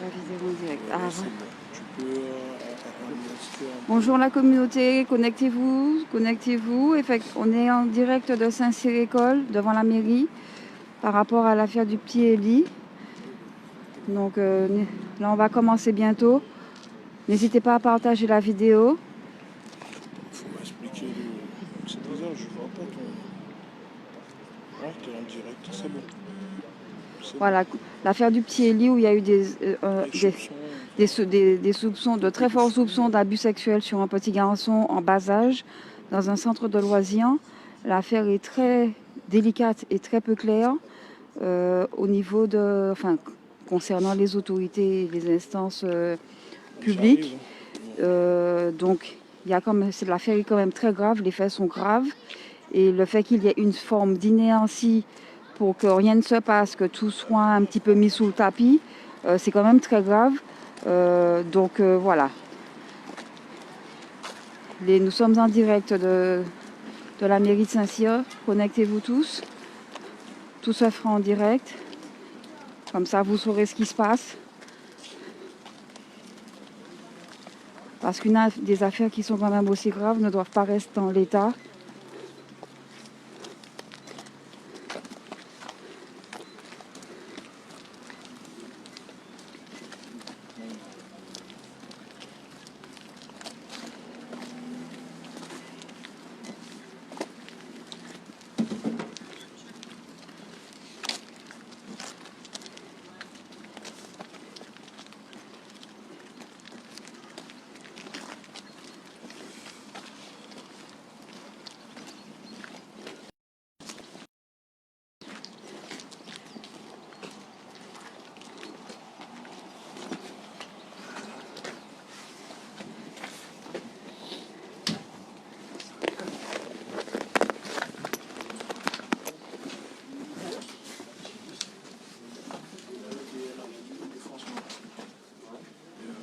la vidéo en direct. Ah, C'est ouais. bon. Tu peux montrer un peu. Bonjour la communauté, connectez-vous, connectez-vous. On est en direct de Saint-Cyr-École, devant la mairie, par rapport à l'affaire du petit Eli. Donc là, on va commencer bientôt. N'hésitez pas à partager la vidéo. Faut m'expliquer le. C'est bizarre, je vois pas ton. Ah, t'es en direct, c'est bon. Voilà, l'affaire du petit Eli où il y a eu Des soupçons. des soupçons, de très forts soupçons d'abus sexuels sur un petit garçon en bas âge dans un centre de loisirs. L'affaire est très délicate et très peu claire au niveau de, enfin, concernant les autorités et les instances publiques. Donc, l'affaire est quand même très grave, les faits sont graves. Et le fait qu'il y ait une forme d'inertie pour que rien ne se passe, que tout soit un petit peu mis sous le tapis, c'est quand même très grave. Voilà. Nous sommes en direct de la mairie de Saint-Cyr. Connectez-vous tous. Tout se fera en direct. Comme ça, vous saurez ce qui se passe. Parce qu'une des affaires qui sont quand même aussi graves ne doivent pas rester en l'état.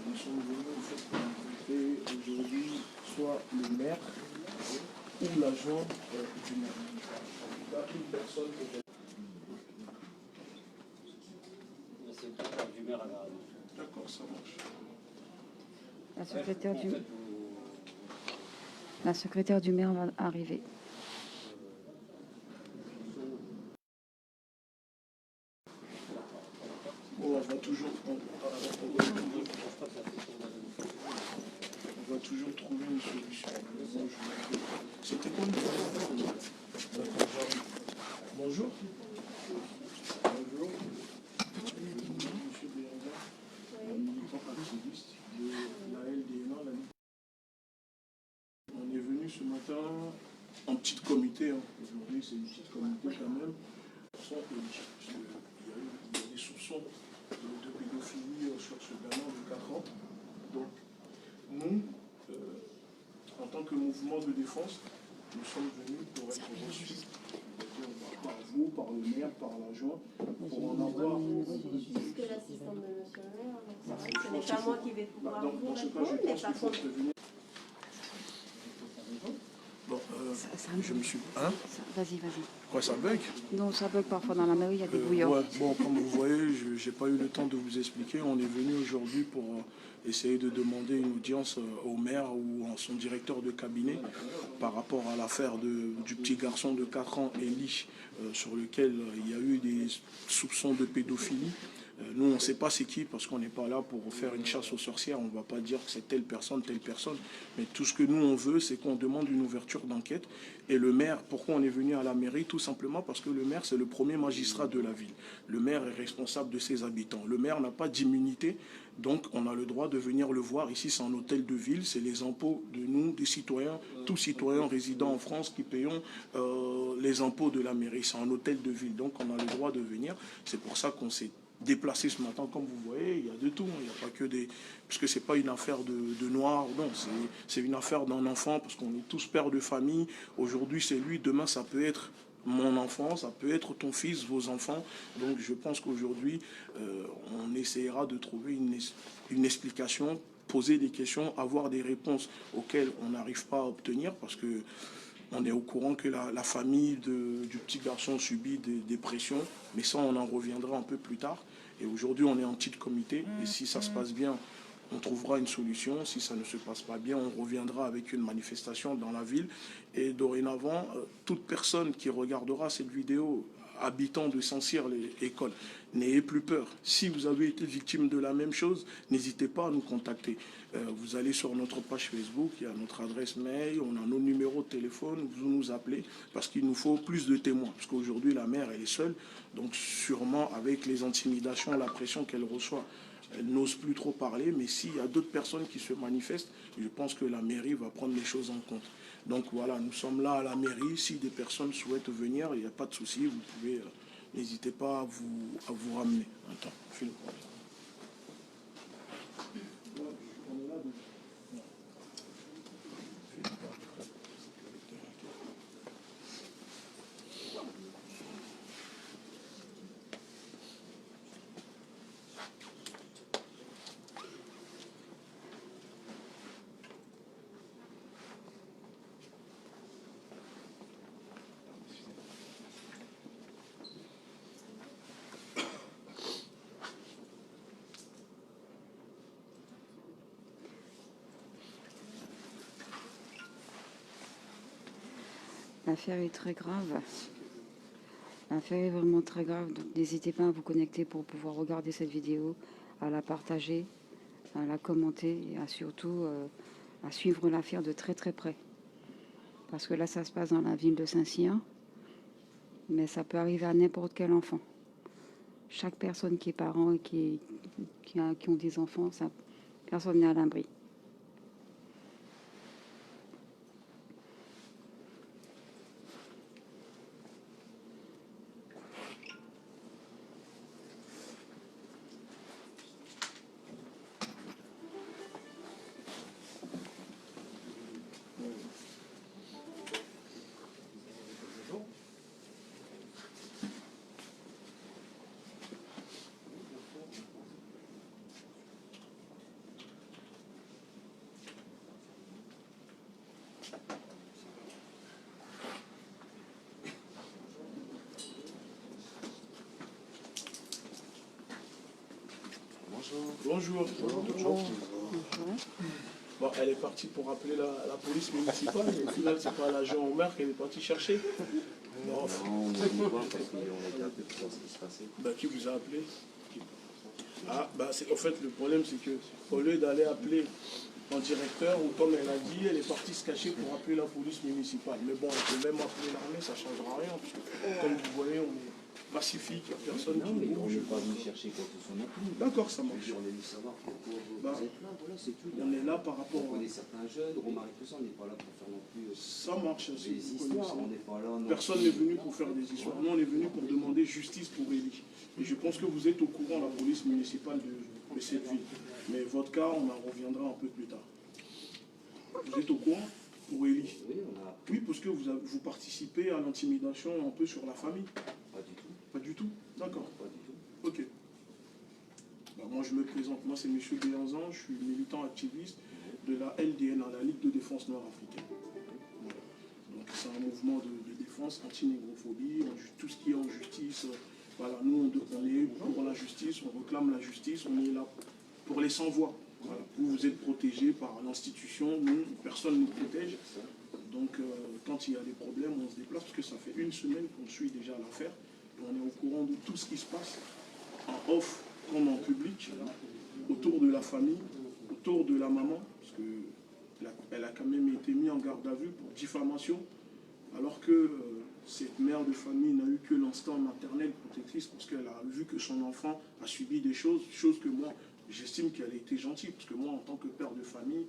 Nous sommes venus en fait pour rencontrer aujourd'hui soit le maire ou l'agent du maire. Il y a une personne peut-être. D'accord, ça marche. La secrétaire du maire va arriver. Bon, on va toujours trouver une solution. C'était quoi le problème? Bonjour. Bonjour. Monsieur Béanda, militant activiste de la LDNA, la Ligue. On est venu ce matin en petit comité. Aujourd'hui, c'est une petite comité quand même. Il y a des soupçons de pédophilie sur ce gamin de 4 ans. Donc, nous, en tant que mouvement de défense, nous sommes venus pour être reçus par vous, par le maire, par l'agent, pour en avoir. Puisque l'assistante de monsieur le maire, donc c'est vrai que ce n'est pas moi qui vais pouvoir vous répondre, mais par contre. Bon, je me suis. Hein? Vas-y. Quoi, ça bug? Non, ça bug parfois dans la mairie, il y a des brouillards. Ouais, bon, comme vous voyez, je n'ai pas eu le temps de vous expliquer. On est venu aujourd'hui pour essayer de demander une audience au maire ou à son directeur de cabinet par rapport à l'affaire du petit garçon de 4 ans, Eli, sur lequel il y a eu des soupçons de pédophilie. Nous, on ne sait pas c'est qui, parce qu'on n'est pas là pour faire une chasse aux sorcières. On ne va pas dire que c'est telle personne. Mais tout ce que nous, on veut, c'est qu'on demande une ouverture d'enquête. Et le maire, pourquoi on est venu à la mairie? Tout simplement parce que le maire, c'est le premier magistrat de la ville. Le maire est responsable de ses habitants. Le maire n'a pas d'immunité, donc on a le droit de venir le voir. Ici, c'est un hôtel de ville, c'est les impôts de nous, des citoyens, tous citoyens résidant en France qui payons les impôts de la mairie. C'est un hôtel de ville, donc on a le droit de venir. C'est pour ça qu'on s'est déplacé ce matin, comme vous voyez, il y a de tout, il n'y a pas que des... Puisque ce n'est pas une affaire de noir, non, c'est une affaire d'un enfant, parce qu'on est tous pères de famille. Aujourd'hui, c'est lui, demain, ça peut être mon enfant, ça peut être ton fils, vos enfants. Donc je pense qu'aujourd'hui, on essaiera de trouver une explication, poser des questions, avoir des réponses auxquelles on n'arrive pas à obtenir, parce que on est au courant que la famille du petit garçon subit des pressions, mais ça, on en reviendra un peu plus tard. Et aujourd'hui, on est en petit comité. Et si ça se passe bien, on trouvera une solution. Si ça ne se passe pas bien, on reviendra avec une manifestation dans la ville. Et dorénavant, toute personne qui regardera cette vidéo, habitant de Saint-Cyr-l'École, n'ayez plus peur. Si vous avez été victime de la même chose, n'hésitez pas à nous contacter. Vous allez sur notre page Facebook, il y a notre adresse mail, on a nos numéros de téléphone, vous nous appelez, parce qu'il nous faut plus de témoins. Parce qu'aujourd'hui, la mère, elle est seule. Donc sûrement, avec les intimidations, la pression qu'elle reçoit, elle n'ose plus trop parler. Mais s'il y a d'autres personnes qui se manifestent, je pense que la mairie va prendre les choses en compte. Donc voilà, nous sommes là à la mairie. Si des personnes souhaitent venir, il n'y a pas de souci. Vous pouvez, n'hésitez pas à vous ramener. Attends, fais le problème. L'affaire est très grave. L'affaire est vraiment très grave. Donc n'hésitez pas à vous connecter pour pouvoir regarder cette vidéo, à la partager, à la commenter et surtout à suivre l'affaire de très très près. Parce que là, ça se passe dans la ville de Saint-Cyr, mais ça peut arriver à n'importe quel enfant. Chaque personne qui est parent et qui ont des enfants, personne n'est à l'abri. Bonjour. Bon, elle est partie pour appeler la police municipale, mais au final, c'est pas l'agent Omer qu'elle est partie chercher. Non, on a dit quoi parce qu'on a été appelé pour voir ce qui se passait. Bah, qui vous a appelé? Ah, bah, en fait, le problème, c'est que au lieu d'aller appeler en directeur, ou comme elle a dit, elle est partie se cacher pour appeler la police municipale. Mais bon, elle peut même appeler l'armée, ça ne changera rien, parce que, comme vous voyez, on est pacifique, il n'y a personne Non, mais qui on bouge. n'est pas venu chercher quoi que ce soit non plus. D'accord, ça marche. On est venu savoir pourquoi vous Bah, êtes là, voilà, c'est tout. On est là par rapport On connaît certains jeunes, Romaric, tout ça, on n'est pas là pour faire non plus Ça marche, des si vous histoires, connaissez. on n'est pas là non Personne plus. n'est venu pour faire des histoires. Nous, on est venu pour demander justice pour Élie. Et je pense que vous êtes au courant, la police municipale de cette ville. Mais votre cas, on en reviendra un peu plus tard. Vous êtes au courant pour Élie? Oui, on a Oui, parce que vous participez à l'intimidation un peu sur la famille. pas du tout. Pas du tout? D'accord. Pas du tout. Ok. Bah, moi, je me présente. Moi, c'est M. Béanzan. Je suis militant activiste de la LDN, la Ligue de défense noire africaine. Voilà. Donc, c'est un mouvement de défense anti-négrophobie, tout ce qui est en justice. Voilà, nous, on est pour la justice, on réclame la justice, on est là pour les sans-voix. Voilà. Vous êtes protégés par l'institution, nous, personne ne nous protège. Donc, quand il y a des problèmes, on se déplace, parce que ça fait une semaine qu'on suit déjà l'affaire. On est au courant de tout ce qui se passe, en off comme en public, autour de la famille, autour de la maman, parce qu'elle a quand même été mise en garde à vue pour diffamation, alors que cette mère de famille n'a eu que l'instant maternel protectrice, parce qu'elle a vu que son enfant a subi des choses que moi, j'estime qu'elle a été gentille, parce que moi, en tant que père de famille,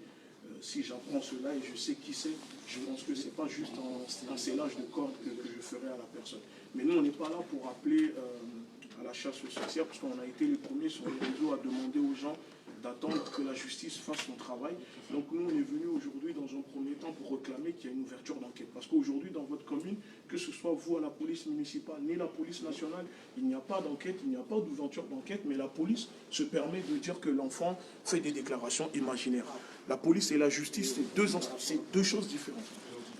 si j'apprends cela et je sais qui c'est, je pense que ce n'est pas juste un scellage de corde que je ferai à la personne. Mais nous, on n'est pas là pour appeler à la chasse aux sorcières, parce qu'on a été les premiers sur les réseaux à demander aux gens d'attendre que la justice fasse son travail. Donc nous, on est venus aujourd'hui dans un premier temps pour réclamer qu'il y ait une ouverture d'enquête. Parce qu'aujourd'hui, dans votre commune, que ce soit vous à la police municipale, ni la police nationale, il n'y a pas d'enquête, il n'y a pas d'ouverture d'enquête, mais la police se permet de dire que l'enfant fait des déclarations imaginaires. La police et la justice, c'est deux choses différentes.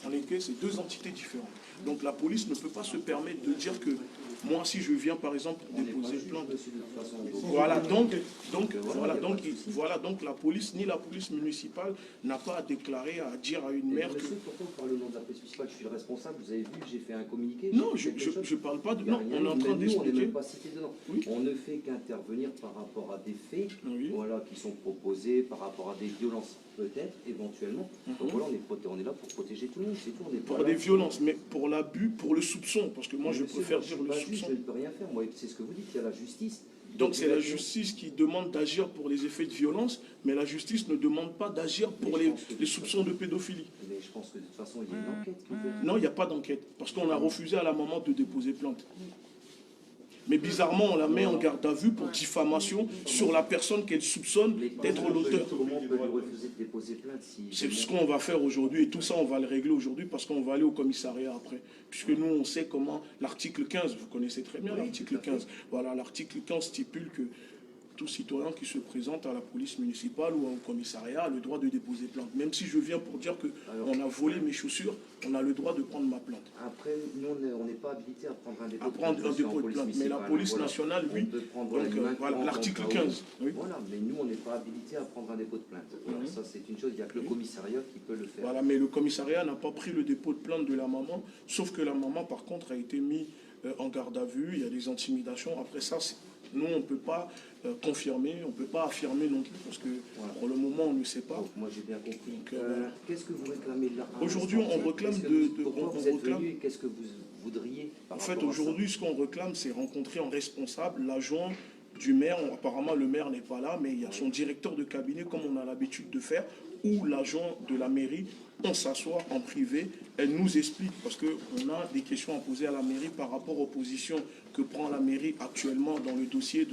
En effet, c'est deux entités différentes. Donc la police ne peut pas se permettre de dire que moi, si je viens par exemple pour On n'est pas déposer juge, plainte, monsieur, de toute façon. voilà, donc Voilà, la police, ni la police municipale n'a pas à déclarer, à dire à une mais mère que... monsieur, pourquoi vous parlez au nom de la police municipale? Je suis le responsable, vous avez vu, j'ai fait un communiqué. Non, j'ai fait quelque chose. je parle pas de... Il y a Non, rien, on est en train même nous, on n'est d'expliquer. même pas cité dedans. Oui. On ne fait qu'intervenir par rapport à des faits, Oui. voilà, qui sont proposés, par rapport à des violences, peut-être, éventuellement. Donc voilà, on est là pour protéger tout le monde, c'est tout. On est Pour pas des là violences, mais pour l'abus, pour le soupçon, parce que moi je Monsieur, préfère je dire suis le pas juge, soupçon. je ne peux rien faire. Moi, c'est ce que vous dites, il y a la justice. Donc c'est la justice qui demande d'agir pour les effets de violence, mais la justice ne demande pas d'agir pour les soupçons de pédophilie. Mais je pense que de toute façon, il y a une enquête qui est ouverte. Non, il n'y a pas d'enquête, parce qu'on a refusé à la maman de déposer plainte. Mais bizarrement, on la met en garde à vue pour diffamation sur la personne qu'elle soupçonne d'être l'auteur. Comment on peut lui refuser de déposer plainte si... C'est ce qu'on va faire aujourd'hui, et tout ça, on va le régler aujourd'hui, parce qu'on va aller au commissariat après. Puisque nous, on sait comment l'article 15, vous connaissez très bien l'article 15. Voilà, l'article 15 stipule que tout citoyen qui se présente à la police municipale ou au commissariat a le droit de déposer plainte. Même si je viens pour dire qu'on a volé mes chaussures, on a le droit de prendre ma plainte. Après, nous, on n'est pas habilité à prendre un dépôt À prendre un dépôt de plainte. Mais la police nationale, oui. On peut prendre Donc, la main voilà, courante l'article en cas 15. où. Oui. Voilà, mais nous, on n'est pas habilité à prendre un dépôt de plainte. Voilà, ça, c'est une chose, il n'y a que le commissariat qui peut le faire. Voilà, mais le commissariat n'a pas pris le dépôt de plainte de la maman, sauf que la maman, par contre, a été mise en garde à vue, il y a des intimidations. Après ça, nous, on ne peut pas confirmer, on ne peut pas affirmer non plus, parce que pour le moment, on ne sait pas. Donc, moi, j'ai bien compris. Voilà. Qu'est-ce que vous réclamez là? Aujourd'hui, on réclame Pourquoi vous êtes venu et qu'est-ce que vous voudriez par En fait, rapport à ça? aujourd'hui, ce qu'on réclame, c'est rencontrer un responsable, l'adjoint du maire. Apparemment, le maire n'est pas là, mais il y a son directeur de cabinet, comme on a l'habitude de faire, ou l'agent de la mairie. On s'assoit en privé, elle nous explique, parce qu'on a des questions à poser à la mairie par rapport aux positions que prend la mairie actuellement dans le dossier,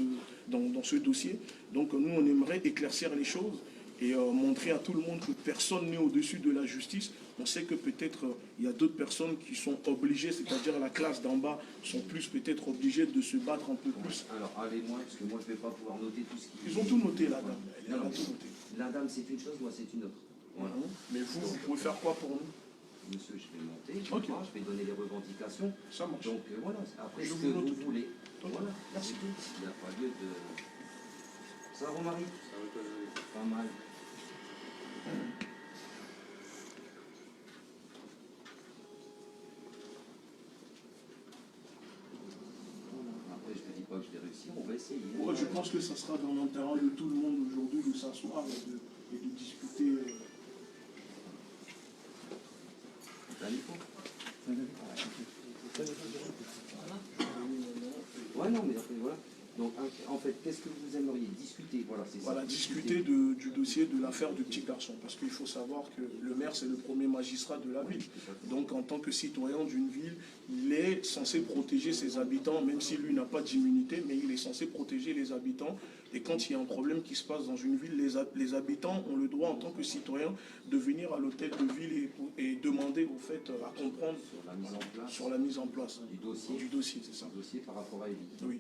dans ce dossier. Donc nous, on aimerait éclaircir les choses et montrer à tout le monde que personne n'est au-dessus de la justice. On sait que peut-être il y a d'autres personnes qui sont obligées, c'est-à-dire la classe d'en bas, sont plus peut-être obligées de se battre un peu plus. Alors, allez-moi, parce que moi, je ne vais pas pouvoir noter tout ce qui... Ils ont tout noté, la dame. Elle a Non, tout noté. la dame, c'est une chose, moi, c'est une autre. Voilà. Mais vous pouvez faire quoi pour nous? Monsieur, je vais monter, Ok. je vais donner les revendications. Ça marche. Donc voilà, après Je ce vous que note vous tout. voulez. Ok. Voilà, Merci. il n'y a pas lieu de... Ça va, Romaric? Ça va, pas mal. Après, je ne te dis pas que je vais réussir, on va essayer. Ouais, je pense que ça sera dans l'intérêt de tout le monde aujourd'hui de s'asseoir et de discuter. T'as un micro? Ouais, non, mais après, voilà. Donc, en fait, qu'est-ce que vous aimeriez discuter? Voilà, c'est ça. Voilà, discuter du dossier de l'affaire du petit garçon. Parce qu'il faut savoir que le maire, c'est le premier magistrat de la ville. Donc, en tant que citoyen d'une ville, il est censé protéger ses habitants, même si lui n'a pas d'immunité, mais il est censé protéger les habitants. Et quand il y a un problème qui se passe dans une ville, les habitants ont le droit, en tant que citoyens, de venir à l'hôtel de ville et demander, au fait, à comprendre sur la mise en place Du dossier. du dossier, c'est ça. Du dossier par rapport à Élie. Oui.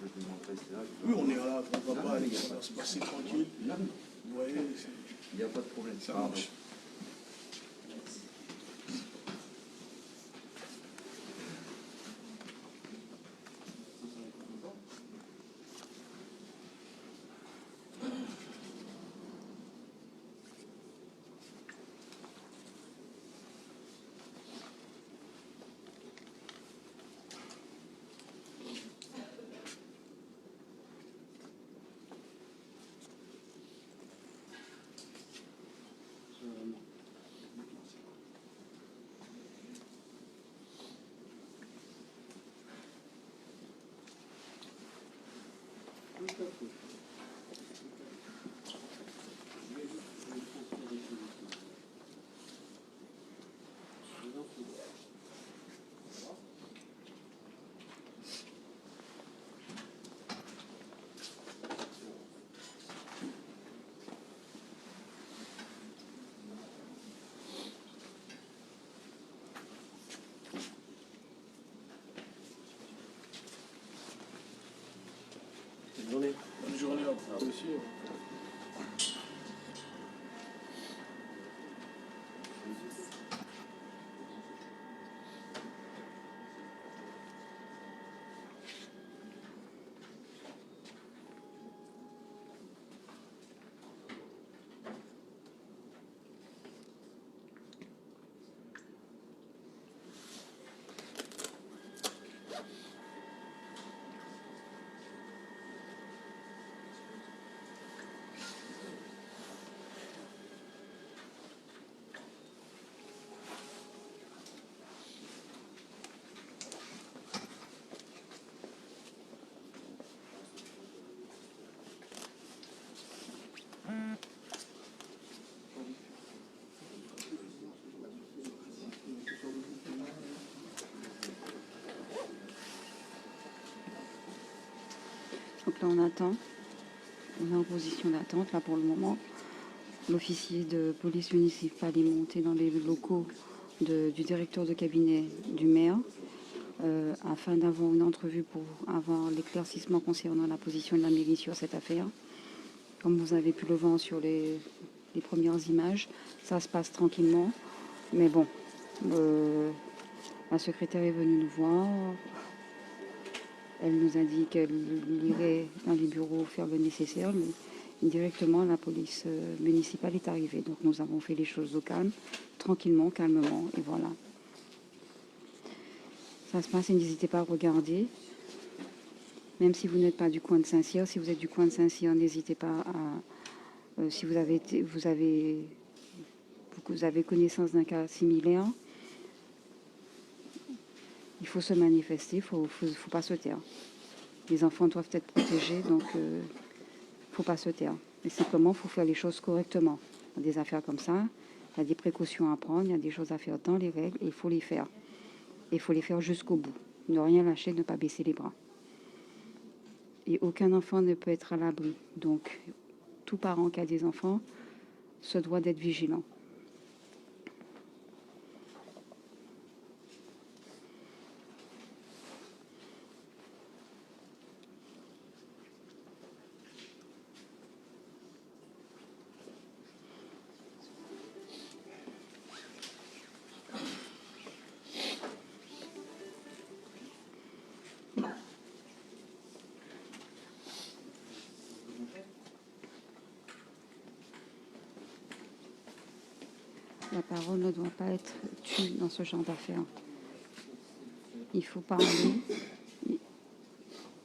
Je vais montrer cela. Oui, on est là, on va Non, pas mais aller, il y a ça pas va de- se passer tranquille. Non, mais Vous voyez, il n'y a pas de problème. ça Pardon. marche. Bonne journée à vous aussi. là on attend. On est en position d'attente là pour le moment. L'officier de police municipale est monté dans les locaux du directeur de cabinet du maire afin d'avoir une entrevue pour avoir l'éclaircissement concernant la position de la mairie sur cette affaire. Comme vous avez pu le voir sur les premières images, ça se passe tranquillement. Mais bon, la secrétaire est venue nous voir. Elle nous a dit qu'elle irait dans les bureaux faire le nécessaire, mais directement la police municipale est arrivée. Donc nous avons fait les choses au calme, tranquillement, calmement, et voilà. Ça se passe et n'hésitez pas à regarder. Même si vous n'êtes pas du coin de Saint-Cyr, si vous êtes du coin de Saint-Cyr, n'hésitez pas à... si vous avez connaissance d'un cas similaire, il faut se manifester, il faut pas se taire. Les enfants doivent être protégés, donc il ne faut pas se taire. Mais simplement, il faut faire les choses correctement. Dans des affaires comme ça, il y a des précautions à prendre, il y a des choses à faire dans les règles, et il faut les faire. Et il faut les faire jusqu'au bout. Ne rien lâcher, ne pas baisser les bras. Et aucun enfant ne peut être à l'abri. Donc, tout parent qui a des enfants se doit d'être vigilant. La parole ne doit pas être tue dans ce genre d'affaires. Il faut parler.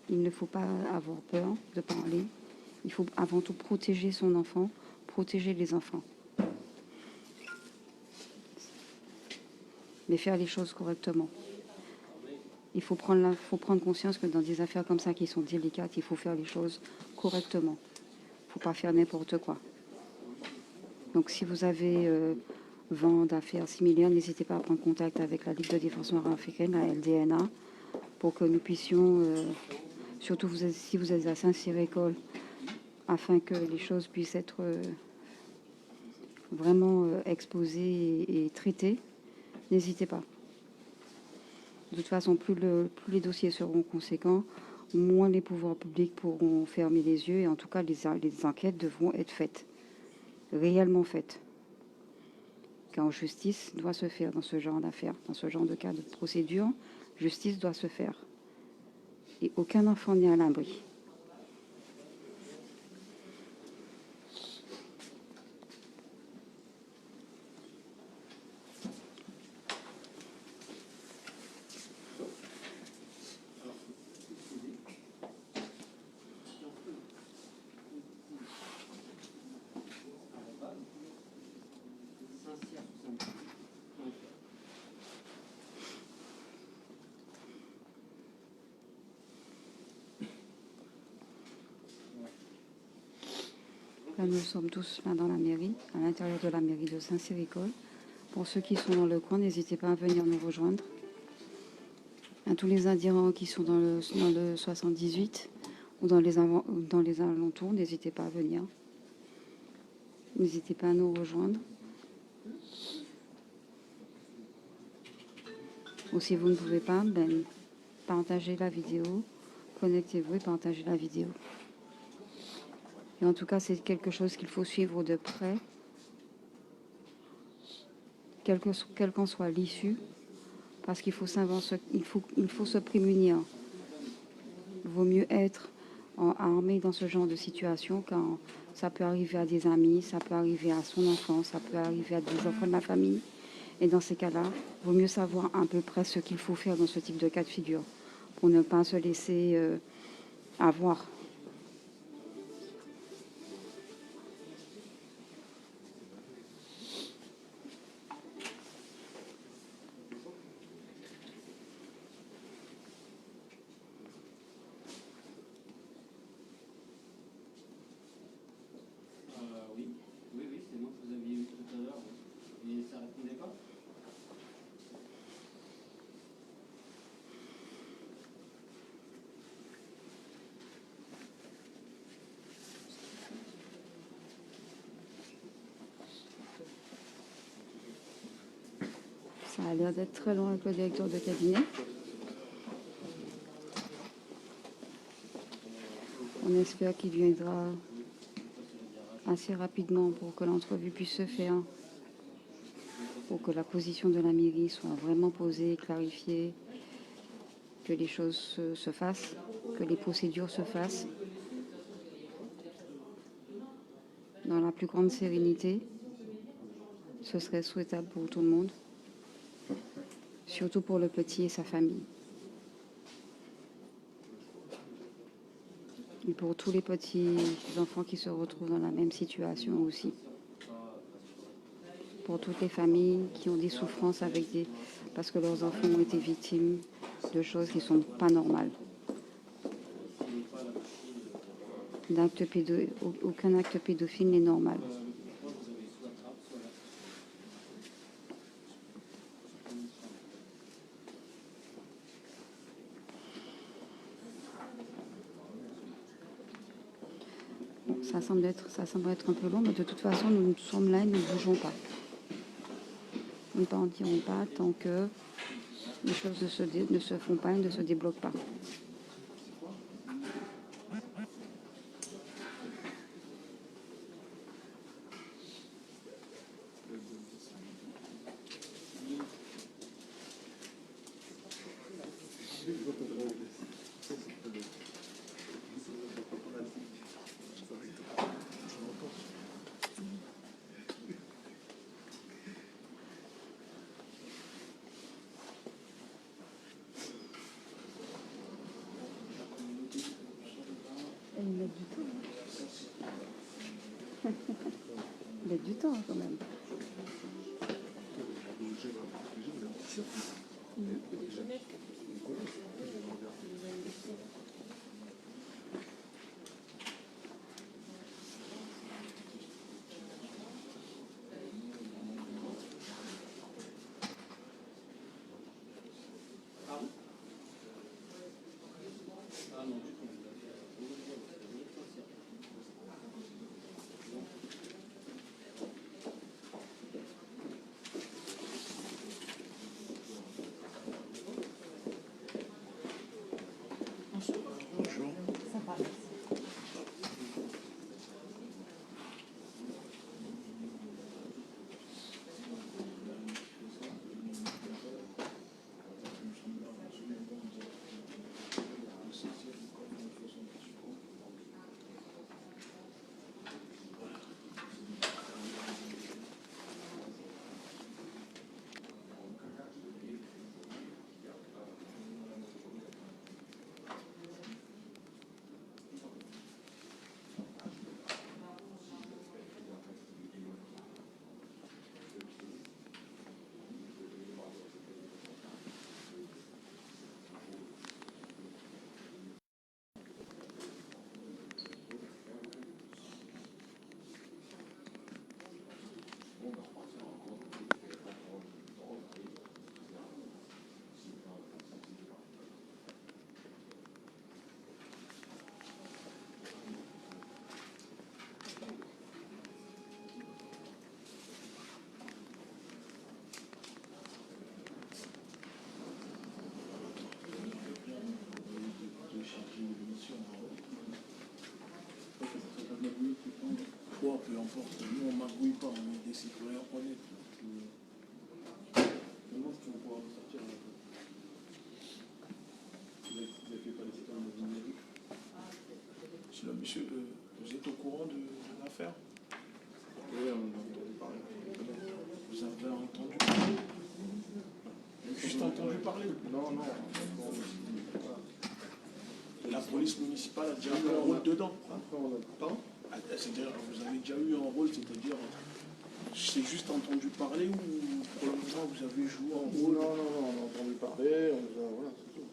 Il ne faut pas avoir peur de parler. Il faut avant tout protéger son enfant, protéger les enfants. Mais faire les choses correctement. Il faut prendre conscience que dans des affaires comme ça qui sont délicates, il faut faire les choses correctement. Il ne faut pas faire n'importe quoi. Donc si vous avez vent d'affaires similaires, n'hésitez pas à prendre contact avec la Ligue de défense nord-africaine, la LDNA, pour que nous puissions, surtout si vous êtes à Saint-Cyr-École, afin que les choses puissent être vraiment exposées et traitées, n'hésitez pas. De toute façon, plus les dossiers seront conséquents, moins les pouvoirs publics pourront fermer les yeux, et en tout cas, les enquêtes devront être faites, réellement faites. Quand justice doit se faire dans ce genre d'affaires, dans ce genre de cas de procédure, justice doit se faire. Et aucun enfant n'est à l'abri. Là, nous sommes tous là dans la mairie, à l'intérieur de la mairie de Saint-Cyr-École. Pour ceux qui sont dans le coin, n'hésitez pas à venir nous rejoindre. À tous les adhérents qui sont dans le 78 ou dans les alentours, n'hésitez pas à venir. N'hésitez pas à nous rejoindre. Ou si vous ne pouvez pas, partagez la vidéo, connectez-vous et partagez la vidéo. Et en tout cas, c'est quelque chose qu'il faut suivre de près, quelle qu'en soit l'issue, parce qu'il faut se prémunir. Il vaut mieux être armé dans ce genre de situation quand ça peut arriver à des amis, ça peut arriver à son enfant, ça peut arriver à des enfants de la famille. Et dans ces cas-là, il vaut mieux savoir à peu près ce qu'il faut faire dans ce type de cas de figure pour ne pas se laisser avoir. Oui, c'est moi que vous aviez eu tout à l'heure. Et ça répondait pas? Ça a l'air d'être très long avec le directeur de cabinet. On espère qu'il viendra assez rapidement pour que l'entrevue puisse se faire, pour que la position de la mairie soit vraiment posée, clarifiée, que les choses se fassent, que les procédures se fassent dans la plus grande sérénité. Ce serait souhaitable pour tout le monde, surtout pour le petit et sa famille. Et pour tous les petits enfants qui se retrouvent dans la même situation aussi. Pour toutes les familles qui ont des souffrances parce que leurs enfants ont été victimes de choses qui ne sont pas normales. Aucun acte pédophile n'est normal. Ça semble être un peu long, mais de toute façon, nous sommes là et nous ne bougeons pas. Nous ne partirons pas tant que les choses ne se font pas et ne se débloquent pas. Ils mettent du temps. Ils mettent du temps quand même. Bonjour. Foi, peu importe, nous on ne magouille pas, on est des citoyens honnêtes. Maintenant, tu vas pouvoir sortir un peu. Vous avez fait pas les citoyens de numérique. Monsieur, vous êtes au courant de l'affaire? Oui, on a entendu parler. Vous avez entendu parler? Juste entendu parler? Non, non. La police municipale a déjà eu un rôle dedans. C'est-à-dire, vous avez déjà eu un rôle, c'est-à-dire, c'est juste entendu parler ou pour le moment vous avez joué un rôle? Non, non, non, on a entendu parler, voilà, c'est tout.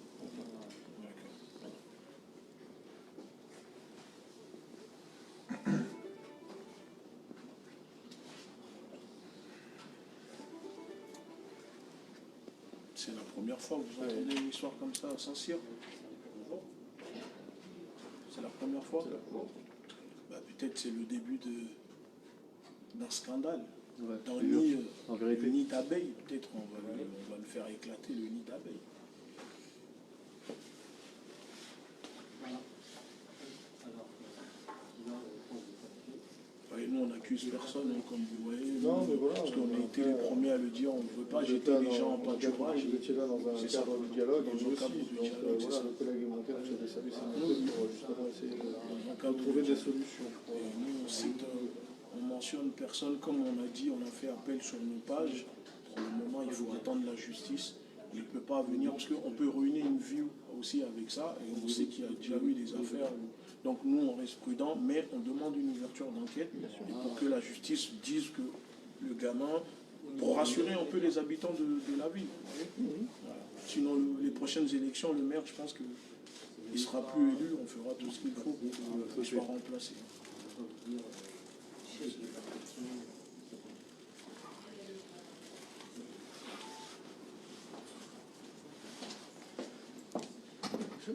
C'est la première fois que vous entendez une histoire comme ça à Saint-Cyr? C'est la première fois? Bah, peut-être c'est le début d'un scandale. Ouais, dans c'est le nid, dur. En vérité. le nid d'abeilles. Peut-être on va le faire éclater, le nid d'abeilles. Voilà. Alors, là, je pense que Et nous, on n'accuse personne, hein, comme vous voyez. Non, mais voilà. Parce qu'on a été les premiers à le dire, on ne veut pas jeter les gens en pâturage. Vous étiez là dans un C'est ça. cadre de dialogue, Dans nous un cadre aussi. de Donc dialogue, c'est voilà, ça. le collègue est monté, le chef des services est monté pour justement essayer de trouver des solutions. Et nous, on cite, on mentionne personne, comme on a dit, on a fait appel sur nos pages. Pour le moment, il faut attendre la justice. Il ne peut pas venir, parce qu'on peut ruiner une vie aussi avec ça. Et on sait qu'il y a déjà eu des affaires. Donc nous, on reste prudent, mais on demande une ouverture d'enquête. Et pour que la justice dise que le gamin, pour rassurer un peu les habitants de la ville. Vous voyez. Voilà. Sinon, les prochaines élections, le maire, je pense qu'il ne sera plus élu. On fera tout ce qu'il faut pour qu'il soit remplacé.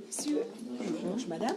Monsieur, madame.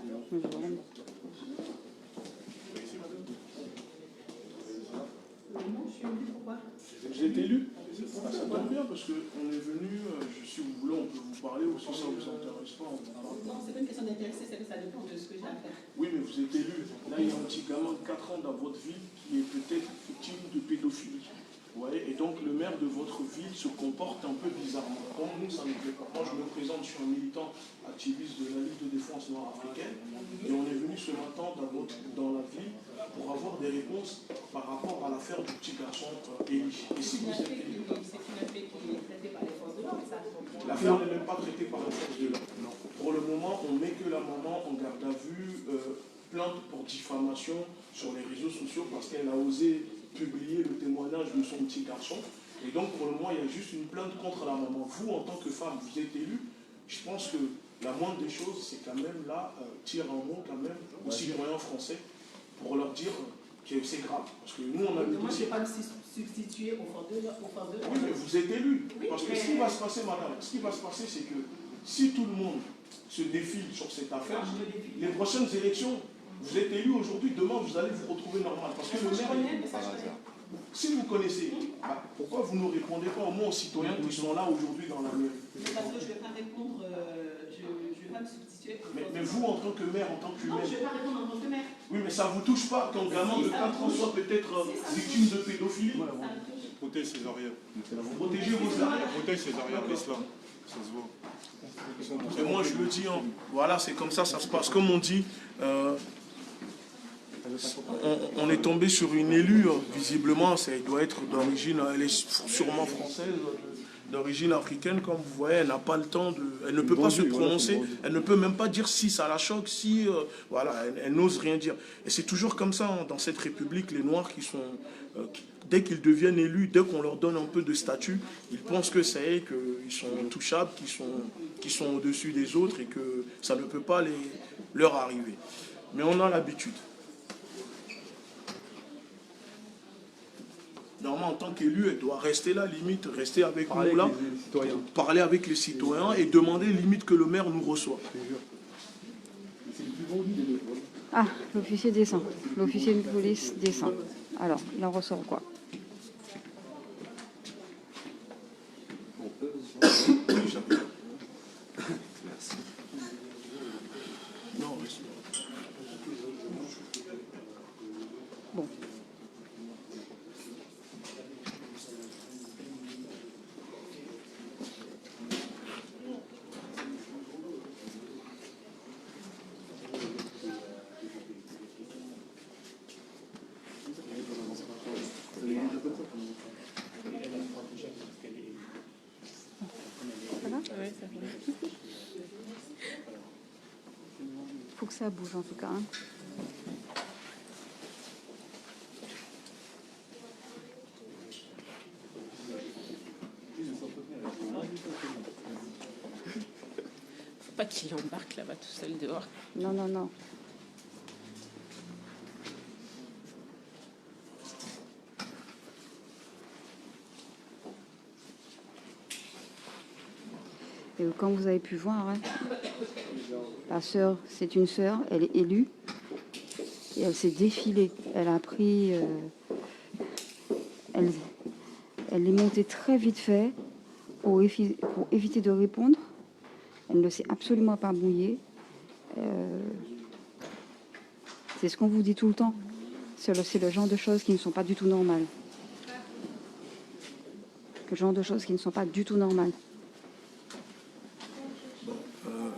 Vous êtes élu? Ça tombe bien parce qu'on est venu, si vous voulez, on peut vous parler ou si ça ne vous intéresse pas, on vous parle. Non, c'est pas une question d'intéresser, c'est que ça dépend de ce que j'ai à faire. Oui, mais vous êtes élu. Là, il y a un petit gamin de 4 ans dans votre ville qui est peut-être victime de pédophilie. Vous voyez, et donc le maire de votre ville se comporte un peu bizarrement. Donc nous, ça ne nous plaît pas. Moi, je me présente, je suis un militant activiste de la Ligue de défense nord-africaine et on est venu ce matin dans la ville pour avoir des réponses par rapport à l'affaire du petit garçon Eli. Et si vous êtes élu, C'est une affaire qui est traitée par les forces de l'ordre, ça. l'affaire n'est même pas traitée par les forces de l'ordre. Pour le moment, on met que la maman en garde à vue, plainte pour diffamation sur les réseaux sociaux parce qu'elle a osé publier le témoignage de son petit garçon. Et donc, pour le moment, il y a juste une plainte contre la maman. Vous, en tant que femme, vous êtes élue. Je pense que la moindre des choses, c'est quand même là, tirer un mot quand même aux citoyens français pour leur dire que c'est grave. Parce que nous, on a le Moi, je dossier. ne vais pas me substituer aux forces de l'ordre. Oui, mais vous êtes élu. Oui, Parce que mais- ce qui va se passer, madame, ce qui va se passer, c'est que si tout le monde se défile sur cette affaire, les prochaines élections, vous êtes élu aujourd'hui, demain, vous allez vous retrouver normal. Parce que le maire, si vous connaissez, pourquoi vous ne répondez pas au moins aux citoyens qui sont là aujourd'hui dans la mairie? Parce que je ne vais pas répondre, je ne vais pas me substituer. Mais vous, en tant que maire, en tant Non, qu'humain, je ne vais pas répondre en tant que maire. oui, mais ça ne vous touche pas qu'un gamin de 4 ans soit peut-être victime de pédophilie? Protège ses arrières. Vous protégez vos arrières. Protège ses arrières de l'islam. Ça se voit. Et moi, je le dis, hein, voilà, c'est comme ça se passe. Comme on dit, on est tombé sur une élue, visiblement, elle doit être d'origine, elle est sûrement française, d'origine africaine, comme vous voyez, elle n'a pas le temps de... Elle ne peut pas se prononcer, elle ne peut même pas dire si ça la choque, si... voilà, elle n'ose rien dire. Et c'est toujours comme ça, hein, dans cette République, les Noirs qui sont... dès qu'ils deviennent élus, dès qu'on leur donne un peu de statut, ils pensent que c'est qu'ils sont intouchables, qu'ils sont au-dessus des autres et que ça ne peut pas leur arriver. Mais on a l'habitude. Normalement, en tant qu'élu, elle doit rester là, limite, rester avec nous là, parler avec les citoyens et demander limite que le maire nous reçoive. Ah, l'officier descend. L'officier de police descend. Alors, il en ressort quoi? Non, reste. Bon. Ça va? Faut que ça bouge en tout cas. Hein. Faut pas qu'il embarque là-bas tout seul dehors. Non, non, non. Et comme vous avez pu voir, hein, la sœur, c'est une sœur, elle est élue et elle s'est défilée. Elle a pris elle est montée très vite fait pour éviter de répondre. Elle ne s'est absolument pas mouillée. C'est ce qu'on vous dit tout le temps. C'est le genre de choses qui ne sont pas du tout normales. Le genre de choses qui ne sont pas du tout normales.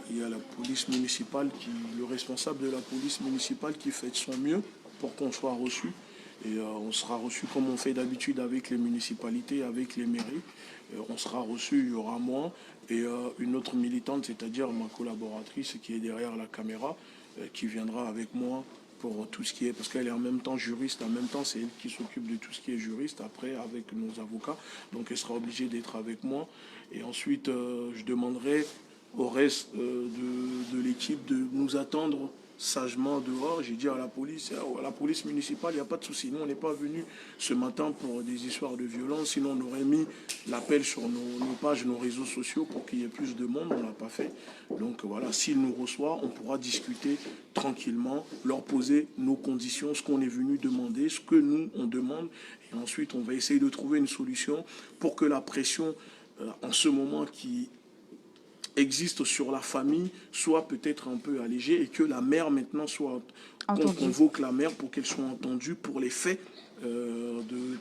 Il y a la police municipale, le responsable de la police municipale qui fait de son mieux pour qu'on soit reçu. Et on sera reçu comme on fait d'habitude avec les municipalités, avec les mairies. On sera reçu, il y aura moi et une autre militante, c'est-à-dire ma collaboratrice qui est derrière la caméra, qui viendra avec moi pour tout ce qui est, parce qu'elle est en même temps juriste, en même temps c'est elle qui s'occupe de tout ce qui est juriste, après avec nos avocats, donc elle sera obligée d'être avec moi. Et ensuite, je demanderai au reste de l'équipe de nous attendre sagement dehors. J'ai dit à la police municipale, il n'y a pas de souci. Nous, on n'est pas venus ce matin pour des histoires de violence, sinon on aurait mis l'appel sur nos pages, nos réseaux sociaux pour qu'il y ait plus de monde. On ne l'a pas fait. Donc voilà, s'ils nous reçoivent, on pourra discuter tranquillement, leur poser nos conditions, ce qu'on est venu demander, ce que nous, on demande. Et ensuite, on va essayer de trouver une solution pour que la pression, en ce moment qui existe sur la famille soit peut-être un peu allégée et que la mère maintenant soit, qu'on convoque la mère pour qu'elle soit entendue pour les faits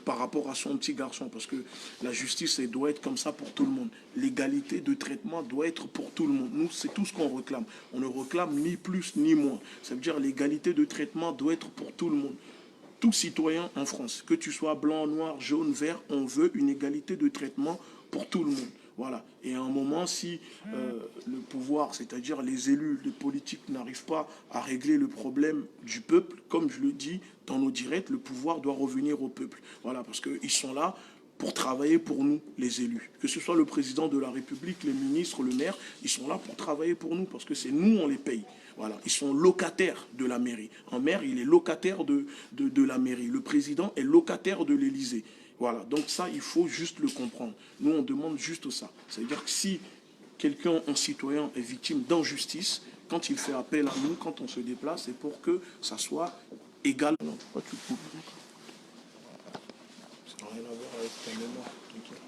par rapport à son petit garçon, parce que la justice elle doit être comme ça pour tout le monde. L'égalité de traitement doit être pour tout le monde. Nous, c'est tout ce qu'on réclame. On ne réclame ni plus ni moins. Ça veut dire l'égalité de traitement doit être pour tout le monde. Tout citoyen en France, que tu sois blanc, noir, jaune, vert, on veut une égalité de traitement pour tout le monde. Voilà. Et à un moment, si le pouvoir, c'est-à-dire les élus, les politiques n'arrivent pas à régler le problème du peuple, comme je le dis dans nos directs, le pouvoir doit revenir au peuple. Voilà, parce qu'ils sont là pour travailler pour nous, les élus. Que ce soit le président de la République, les ministres, le maire, ils sont là pour travailler pour nous, parce que c'est nous, on les paye. Voilà, ils sont locataires de la mairie. Un maire, il est locataire de la mairie. Le président est locataire de l'Élysée. Voilà, donc ça, il faut juste le comprendre. Nous, on demande juste ça. C'est-à-dire que si quelqu'un, un citoyen, est victime d'injustice, quand il fait appel à nous, quand on se déplace, c'est pour que ça soit égal. Non, pas tu coupes. Ça n'a rien à voir avec ta mémoire. Okay.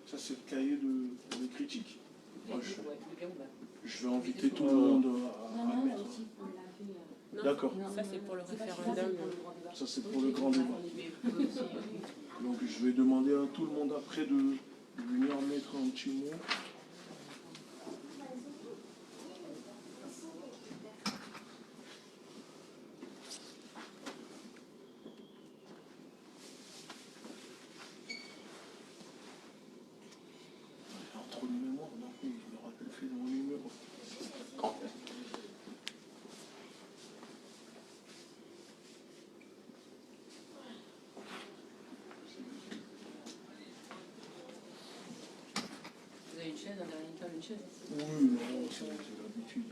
Ça, c'est le cahier de critique. Moi, je vais inviter tout le monde à mettre. D'accord. Ça, c'est pour le référendum. Ça, c'est pour le grand débat. Donc, je vais demander à tout le monde après de venir mettre un petit mot. Entre les mémoires, donc oui, je me rappelle fait mon numéro. Vous avez une chaise, un dernier temps, une chaise. Oui, non, c'est l'habitude.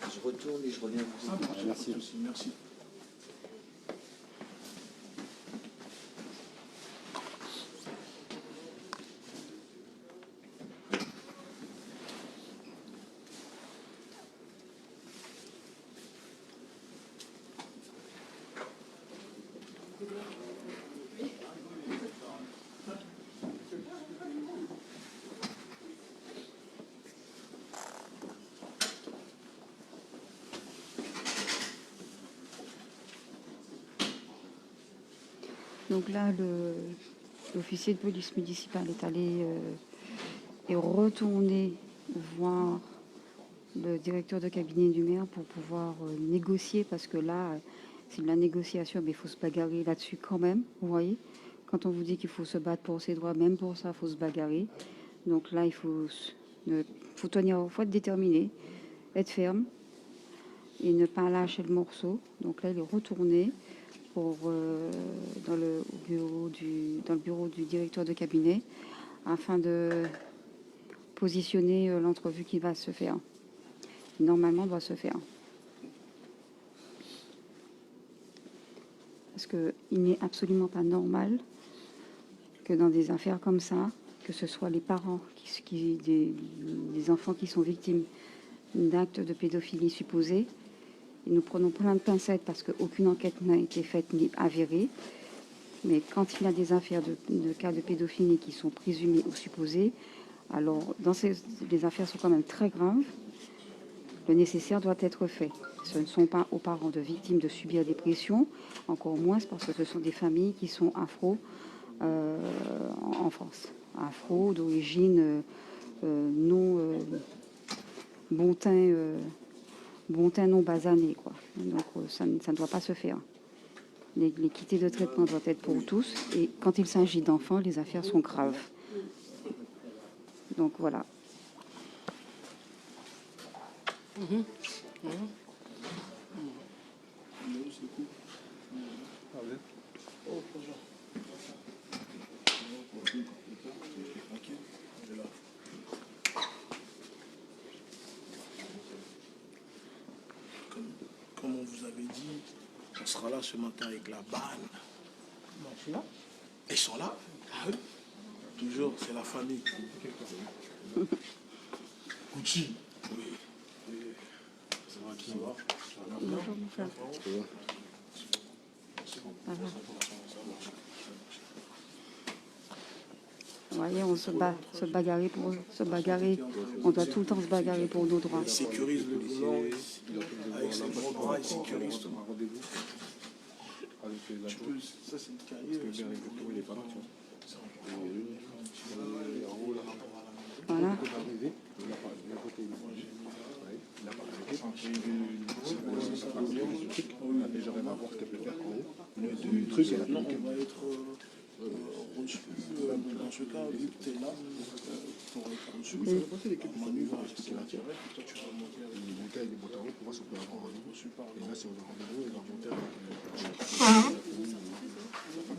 Je retourne et je reviens vous. Merci. Merci. Donc là, l'officier de police municipale est allé et retourné voir le directeur de cabinet du maire pour pouvoir négocier, parce que là, c'est de la négociation, mais il faut se bagarrer là-dessus quand même, vous voyez. Quand on vous dit qu'il faut se battre pour ses droits, même pour ça, il faut se bagarrer. Donc là, il faut être déterminé, être ferme et ne pas lâcher le morceau. Donc là, il est retourné dans le bureau du directeur de cabinet afin de positionner l'entrevue qui va se faire. Normalement, doit se faire. Parce qu'il n'est absolument pas normal que dans des affaires comme ça, que ce soit les parents des enfants qui sont victimes d'actes de pédophilie supposés. Et nous prenons plein de pincettes parce qu'aucune enquête n'a été faite ni avérée. Mais quand il y a des affaires de cas de pédophilie qui sont présumés ou supposés, alors les affaires sont quand même très graves, le nécessaire doit être fait. Ce ne sont pas aux parents de victimes de subir des pressions, encore moins parce que ce sont des familles qui sont afro en France. Afro, d'origine non bon teint non basané, quoi. Donc ça ne doit pas se faire. L'équité de traitement doit être pour tous, et quand il s'agit d'enfants, les affaires sont graves. Donc voilà. Comme on vous avait dit, on sera là ce matin avec la banne. Ils sont là. Ah oui. Toujours, c'est la famille. Gucci. Oui. Ça va, qui va? Bonjour, mon frère. Ça va. Vous voyez, on se bagarrer, on doit tout le temps se bagarrer pour nos droits. Il sécurise le volant avec ses gros bras, il sécurise tout. Ça, c'est le cahier. Voilà. Non, on va être reçu. Dans ce cas, vu que tu es là, pour être reçu, on va expliquer l'intérêt, puis toi tu vas monter avec le gars, il est monté pour voir si on peut avoir un reçu par là. Et là, si on a un rendez-vous, il va monter avec.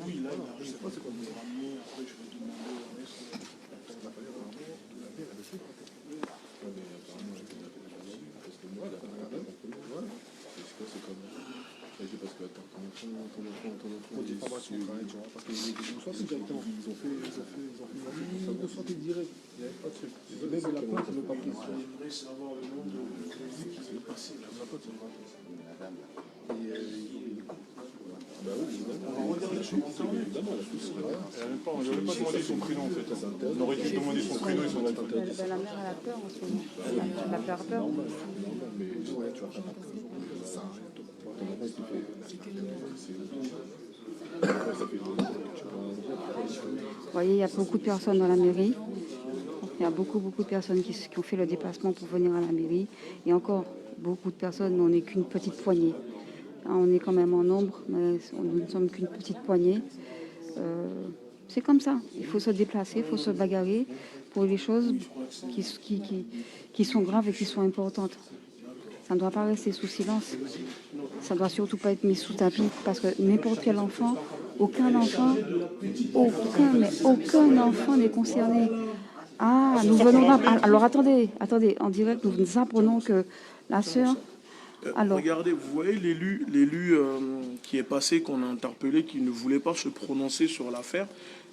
Oui, là, il arrive. C'est comme le ramener, après je vais demander au reste. Parce que ton enfant, des formations quand même, tu vois, parce qu'ils ont sorti directement, ils ont fait une sortie directe, il n'y avait pas de truc. Même la pointe, ils n'ont pas pris. J'aimerais savoir le nom de celui qui est passé là. La pointe, ils n'ont pas pris. Bah oui, évidemment. On va regarder chez évidemment, la plus. On n'avait pas demandé son prénom en fait. On aurait dû demander son prénom et son nom. La mère, elle a peur en ce moment. Elle a peur. Mais ouais, tu vas faire ça. Vous voyez, il y a beaucoup de personnes dans la mairie. Il y a beaucoup de personnes qui ont fait le déplacement pour venir à la mairie. Et encore, beaucoup de personnes, on n'est qu'une petite poignée. On est quand même en nombre, mais nous ne sommes qu'une petite poignée. C'est comme ça. Il faut se déplacer, il faut se bagarrer pour les choses qui sont graves et qui sont importantes. Ça ne doit pas rester sous silence. Ça ne doit surtout pas être mis sous tapis, parce que n'importe quel enfant, aucun enfant n'est concerné. Ah, nous venons là. Alors attendez, en direct, nous apprenons que la sœur... Alors, regardez, vous voyez l'élu qui est passé, qu'on a interpellé, qui ne voulait pas se prononcer sur l'affaire.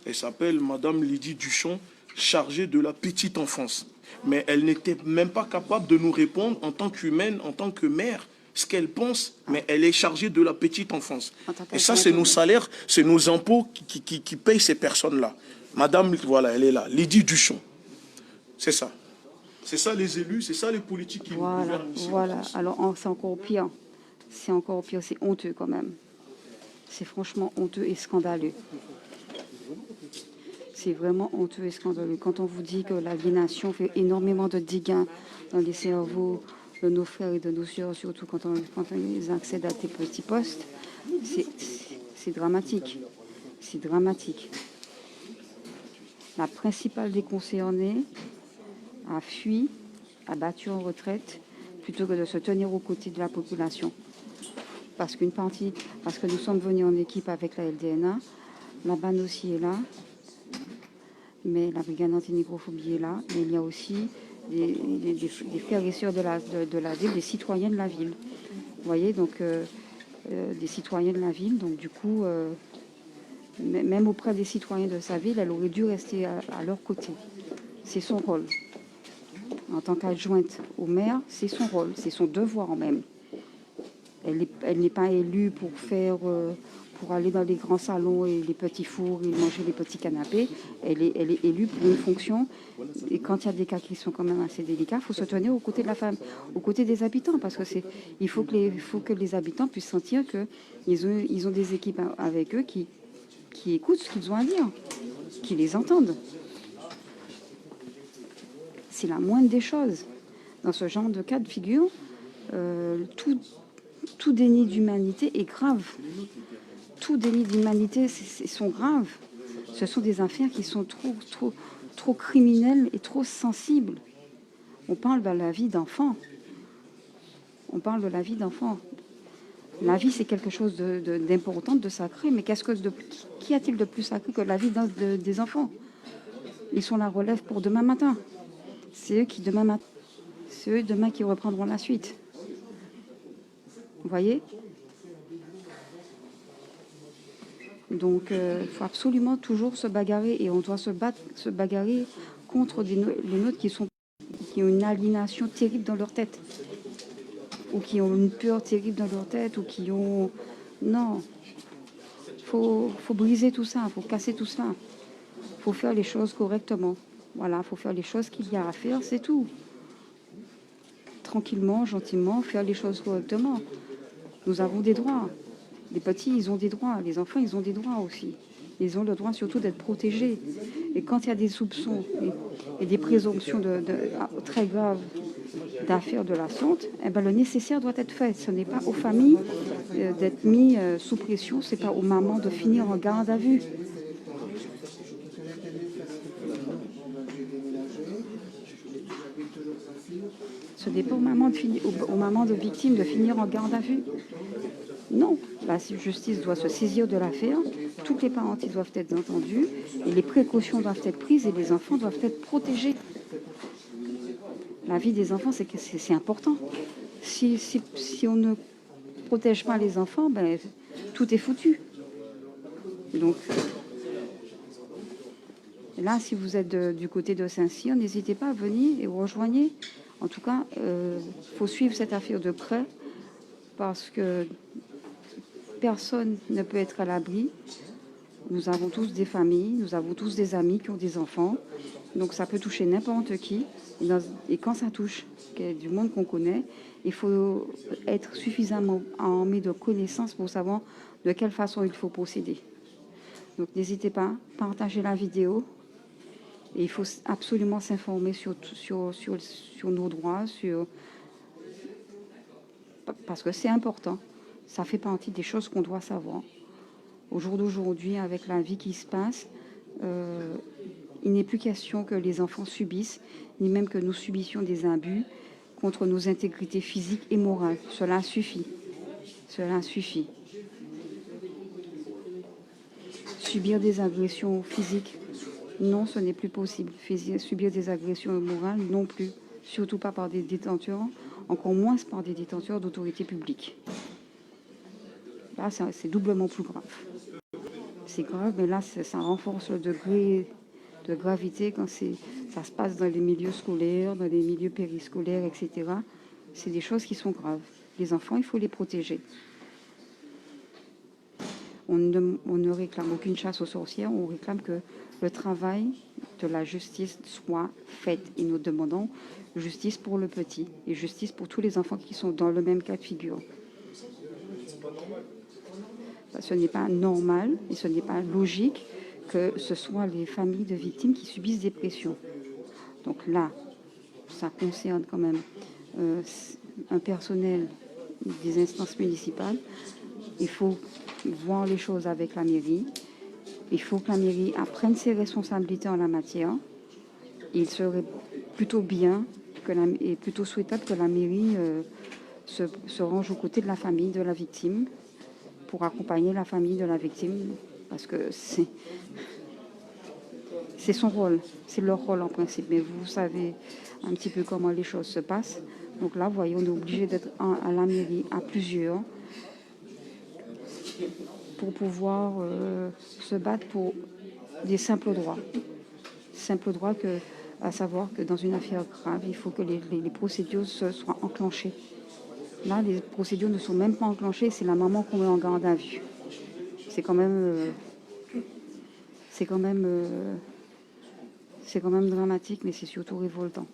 Elle s'appelle Madame Lydie Duchon, chargée de la petite enfance. Mais elle n'était même pas capable de nous répondre en tant qu'humaine, en tant que mère, ce qu'elle pense, mais elle est chargée de la petite enfance. Et ça, c'est nos salaires, c'est nos impôts qui payent ces personnes-là. Madame, voilà, elle est là, Lydie Duchon. C'est ça. C'est ça les élus, c'est ça les politiques qui nous gouvernent ici. Voilà, alors c'est encore pire. C'est encore pire, c'est honteux quand même. C'est franchement honteux et scandaleux. C'est vraiment honteux et scandaleux. Quand on vous dit que l'aliénation fait énormément de dégâts dans les cerveaux de nos frères et de nos sœurs, surtout quand ils accèdent à tes petits postes, c'est dramatique. C'est dramatique. La principale des concernés a fui, a battu en retraite, plutôt que de se tenir aux côtés de la population. Parce que nous sommes venus en équipe avec la LDNA, la BAN aussi est là, mais la brigade anti-négrophobie est là, mais il y a aussi des frères et sœurs de la ville, des citoyens de la ville. Vous voyez, donc des citoyens de la ville, donc du coup, même auprès des citoyens de sa ville, elle aurait dû rester à leur côté. C'est son rôle. en tant qu'adjointe au maire, c'est son rôle, c'est son devoir même. Elle n'est pas élue pour faire, pour aller dans les grands salons et les petits fours et manger les petits canapés. Elle est élue pour une fonction. Et quand il y a des cas qui sont quand même assez délicats, il faut se tenir aux côtés de la femme, aux côtés des habitants, parce que il faut que les habitants puissent sentir qu'ils ont des équipes avec eux qui écoutent ce qu'ils ont à dire, qui les entendent. C'est la moindre des choses. Dans ce genre de cas de figure, tout déni d'humanité est grave. Tout déni d'humanité sont graves. Ce sont des affaires qui sont trop criminelles et trop sensibles. On parle de la vie d'enfant. On parle de la vie d'enfant. La vie, c'est quelque chose d'important, de sacré, mais qu'y a-t-il de plus sacré que la vie des enfants? Ils sont la relève pour demain matin. C'est eux demain qui reprendront la suite. Vous voyez? Donc, il faut absolument toujours se bagarrer, et on doit se bagarrer contre les nôtres qui ont une aliénation terrible dans leur tête, ou qui ont une peur terrible dans leur tête, ou qui ont... Non, faut briser tout ça, faut casser tout ça, faut faire les choses correctement. Voilà, faut faire les choses qu'il y a à faire, c'est tout. Tranquillement, gentiment, faire les choses correctement. Nous avons des droits. Les petits, ils ont des droits. Les enfants, ils ont des droits aussi. Ils ont le droit surtout d'être protégés. Et quand il y a des soupçons et des présomptions très graves d'affaires de la sorte, eh ben, le nécessaire doit être fait. Ce n'est pas aux familles d'être mis sous pression. Ce n'est pas aux mamans de finir en garde à vue. Ce n'est pas aux mamans de victimes de finir en garde à vue. Non, la justice doit se saisir de l'affaire, toutes les parents doivent être entendus, et les précautions doivent être prises, et les enfants doivent être protégés. La vie des enfants, c'est important. Si on ne protège pas les enfants, ben, tout est foutu. Donc, là, si vous êtes du côté de Saint-Cyr, n'hésitez pas à venir et rejoignez. En tout cas, faut suivre cette affaire de près, parce que personne ne peut être à l'abri. Nous avons tous des familles, nous avons tous des amis qui ont des enfants. Donc ça peut toucher n'importe qui. Et quand ça touche du monde qu'on connaît, il faut être suffisamment armé de connaissances pour savoir de quelle façon il faut procéder. Donc n'hésitez pas, partagez la vidéo. Et il faut absolument s'informer sur nos droits, parce que c'est important. Ça fait partie des choses qu'on doit savoir. Au jour d'aujourd'hui, avec la vie qui se passe, il n'est plus question que les enfants subissent, ni même que nous subissions des abus contre nos intégrités physiques et morales. Cela suffit. Cela suffit. Subir des agressions physiques, non, ce n'est plus possible. Subir des agressions morales, non plus. Surtout pas par des détenteurs, encore moins par des détenteurs d'autorité publique. Là, c'est doublement plus grave. C'est grave, mais là, ça renforce le degré de gravité quand ça se passe dans les milieux scolaires, dans les milieux périscolaires, etc. C'est des choses qui sont graves. Les enfants, il faut les protéger. On ne réclame aucune chasse aux sorcières, on réclame que le travail de la justice soit fait. Et nous demandons justice pour le petit et justice pour tous les enfants qui sont dans le même cas de figure. Ce n'est pas normal et ce n'est pas logique que ce soit les familles de victimes qui subissent des pressions. Donc là, ça concerne quand même un personnel des instances municipales. Il faut voir les choses avec la mairie. Il faut que la mairie apprenne ses responsabilités en la matière. Il serait plutôt bien et plutôt souhaitable que la mairie se range aux côtés de la famille de la victime pour accompagner la famille de la victime, parce que c'est son rôle, c'est leur rôle en principe. Mais vous savez un petit peu comment les choses se passent. Donc là, vous voyez, on est obligé d'être à la mairie à plusieurs pour pouvoir se battre pour des simples droits. Simples droits que à savoir que dans une affaire grave, il faut que les procédures soient enclenchées. Là, les procédures ne sont même pas enclenchées, c'est la maman qu'on met en garde à vue. C'est quand même dramatique, mais c'est surtout révoltant.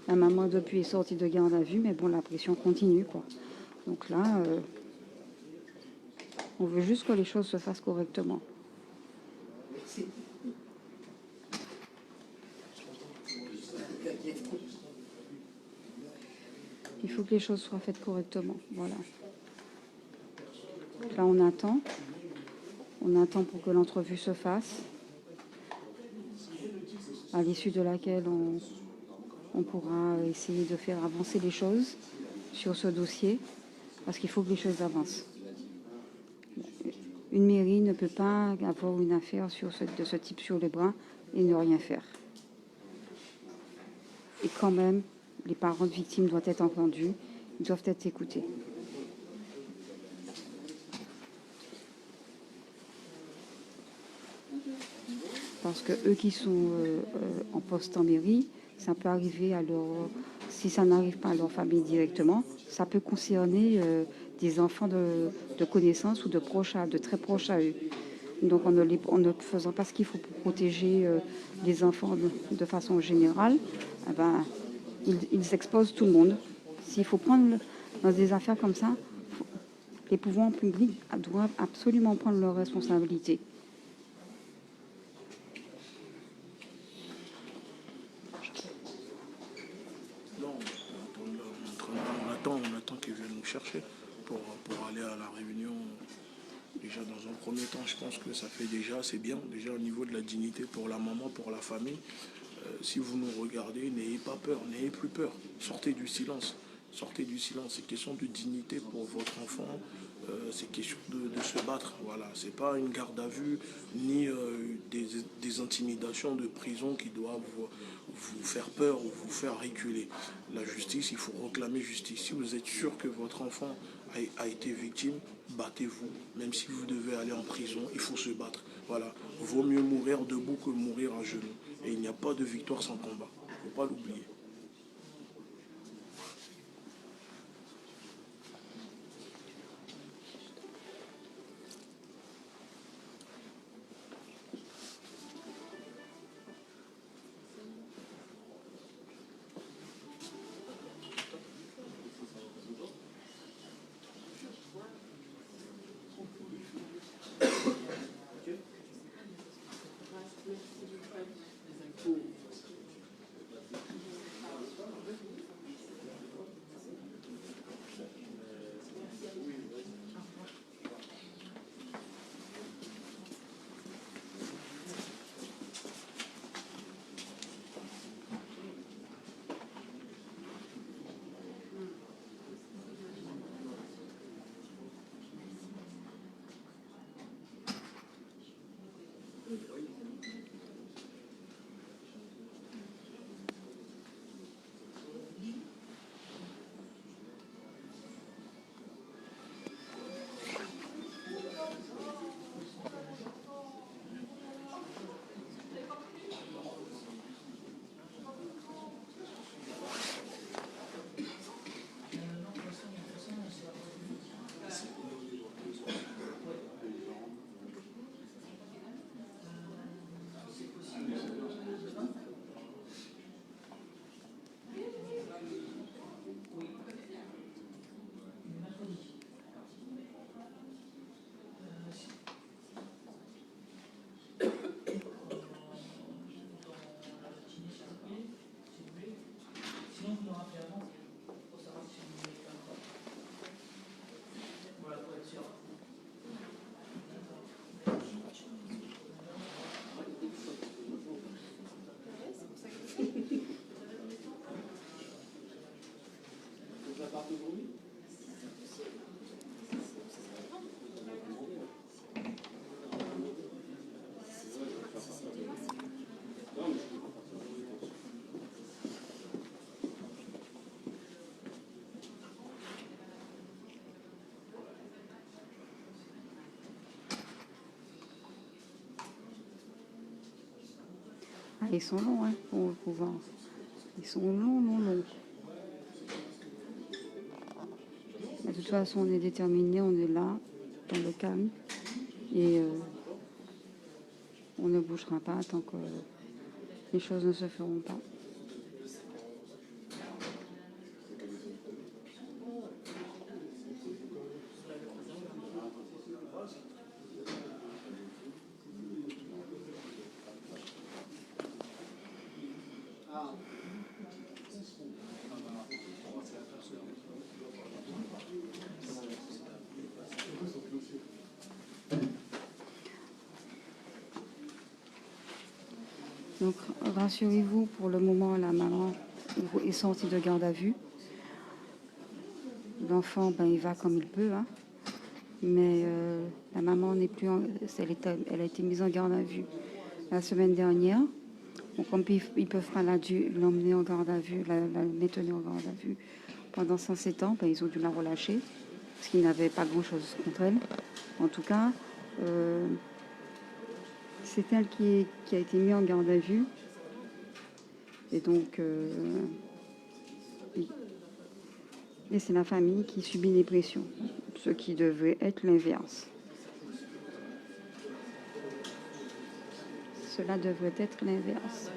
La maman depuis est sortie de garde à vue, mais bon, la pression continue, quoi. Donc là, on veut juste que les choses se fassent correctement. Il faut que les choses soient faites correctement, voilà. Donc là, on attend pour que l'entrevue se fasse, à l'issue de laquelle on pourra essayer de faire avancer les choses sur ce dossier, parce qu'il faut que les choses avancent. Une mairie ne peut pas avoir une affaire de ce type sur les bras et ne rien faire. Et quand même, les parents de victimes doivent être entendus, ils doivent être écoutés. Parce que eux qui sont en poste en mairie, ça peut arriver à si ça n'arrive pas à leur famille directement, ça peut concerner des enfants de connaissances ou de très proches à eux. Donc en ne faisant pas ce qu'il faut pour protéger les enfants de façon générale, eh ben, ils exposent tout le monde. S'il faut prendre dans des affaires comme ça, les pouvoirs publics doivent absolument prendre leurs responsabilités. On attend qu'ils viennent nous chercher pour aller à la réunion. Déjà, dans un premier temps, je pense que ça fait déjà, c'est bien, déjà au niveau de la dignité pour la maman, pour la famille. Si vous nous regardez, n'ayez pas peur, n'ayez plus peur. Sortez du silence. Sortez du silence. C'est question de dignité pour votre enfant. C'est question de se battre. Voilà. C'est pas une garde à vue, ni des intimidations de prison qui doivent vous faire peur ou vous faire reculer. La justice, il faut réclamer justice. Si vous êtes sûr que votre enfant a été victime, battez-vous. Même si vous devez aller en prison, il faut se battre. Voilà. Vaut mieux mourir debout que mourir à genoux. Et il n'y a pas de victoire sans combat. Il ne faut pas l'oublier. Ils sont longs, hein, pour pouvoir. Ils sont longs, longs, longs. Mais de toute façon, on est déterminé, on est là, dans le calme. Et on ne bougera pas tant que les choses ne se feront pas. Donc, rassurez-vous, pour le moment, la maman est sortie de garde à vue. L'enfant, ben, il va comme il peut, hein. Mais la maman n'est plus, elle a été mise en garde à vue la semaine dernière. Donc, comme ils ne peuvent pas l'emmener en garde à vue, la maintenir en garde à vue pendant 107 ans, ben, ils ont dû la relâcher, parce qu'ils n'avaient pas grand-chose contre elle. En tout cas, c'est elle qui a été mise en garde à vue. Et donc, et c'est la famille qui subit les pressions, ce qui devrait être l'inverse. Cela devrait être l'inverse.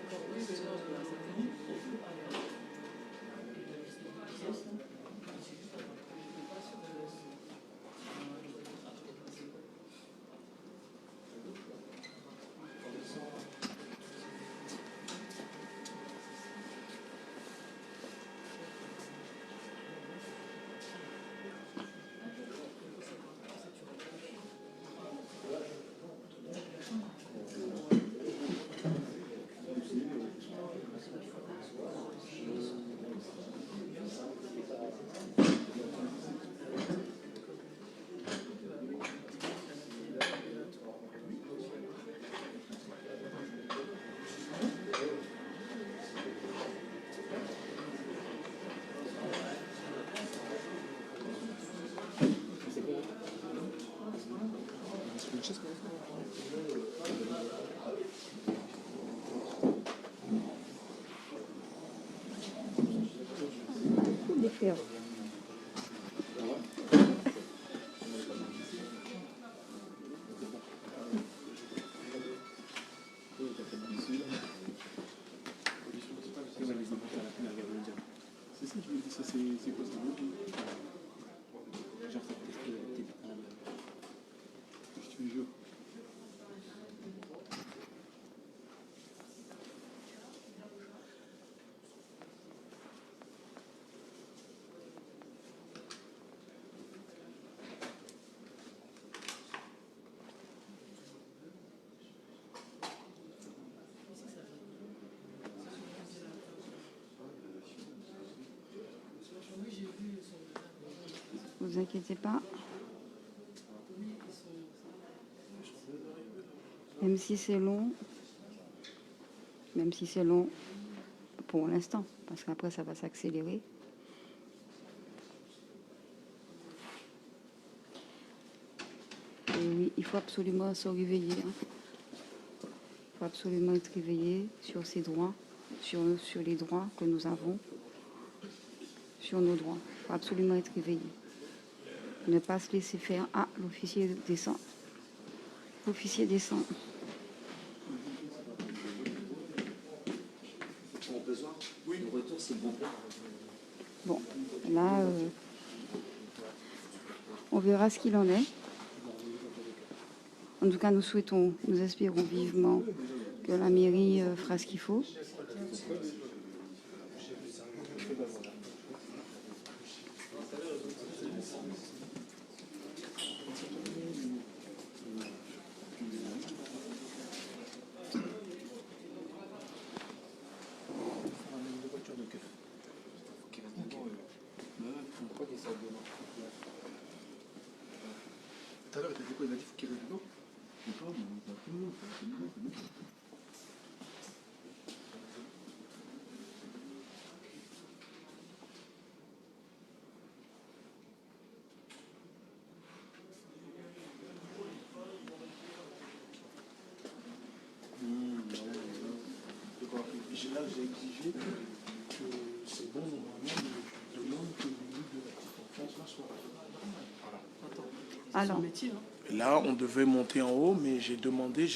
Faire. C'est ça, je me dis, ça c'est quoi ça? Genre, ça peut être je te jure. Vous inquiétez pas. Même si c'est long pour l'instant, parce qu'après ça va s'accélérer. Et oui, il faut absolument se réveiller. Il faut absolument être réveillé sur ses droits, sur les droits que nous avons, sur nos droits. Il faut absolument être réveillé. Ne pas se laisser faire. Ah, l'officier descend. L'officier descend. Oui. Le retour, c'est le bon plan. Bon, là, on verra ce qu'il en est. En tout cas, nous espérons vivement que la mairie fera ce qu'il faut. Tout à l'heure, il a dit quoi? Il a dit qu'il faut qu'il reste dedans. Je sais pas, mais tout le monde. j'ai exigé que c'est bon, normalement, je demande que l'élu de la petite enfance là soit. Alors, Son métier, hein. Là, on devait monter en haut, mais j'ai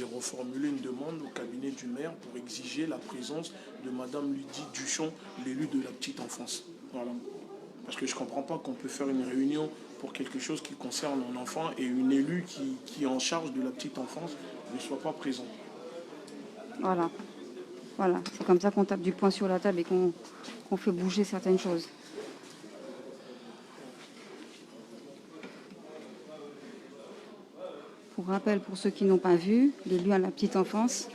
reformulé une demande au cabinet du maire pour exiger la présence de Madame Lydie Duchon, l'élu de la petite enfance. Voilà. Parce que je ne comprends pas qu'on peut faire une réunion pour quelque chose qui concerne un enfant et une élue qui est en charge de la petite enfance ne soit pas présente. voilà. Voilà, c'est comme ça qu'on tape du poing sur la table et qu'on fait bouger certaines choses. Pour rappel, pour ceux qui n'ont pas vu, l'élu à la petite enfance,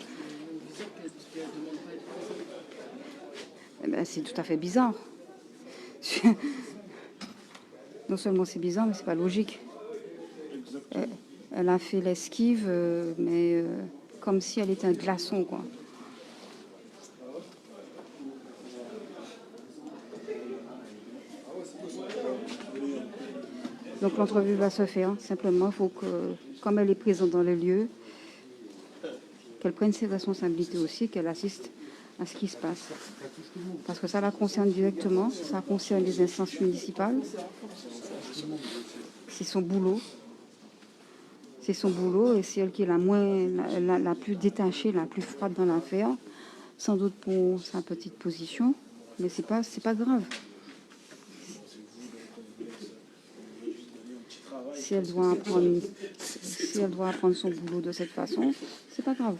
eh ben, c'est tout à fait bizarre. Non seulement c'est bizarre, mais c'est pas logique. Elle a fait l'esquive, mais comme si elle était un glaçon, quoi. Donc l'entrevue va se faire. Simplement, il faut que, comme elle est présente dans les lieux, qu'elle prenne ses responsabilités aussi, qu'elle assiste à ce qui se passe. Parce que ça la concerne directement, ça concerne les instances municipales. C'est son boulot. C'est son boulot et c'est elle qui est la plus détachée, la plus froide dans l'affaire. Sans doute pour sa petite position, mais c'est pas grave. Si elle doit apprendre son boulot de cette façon, c'est pas grave.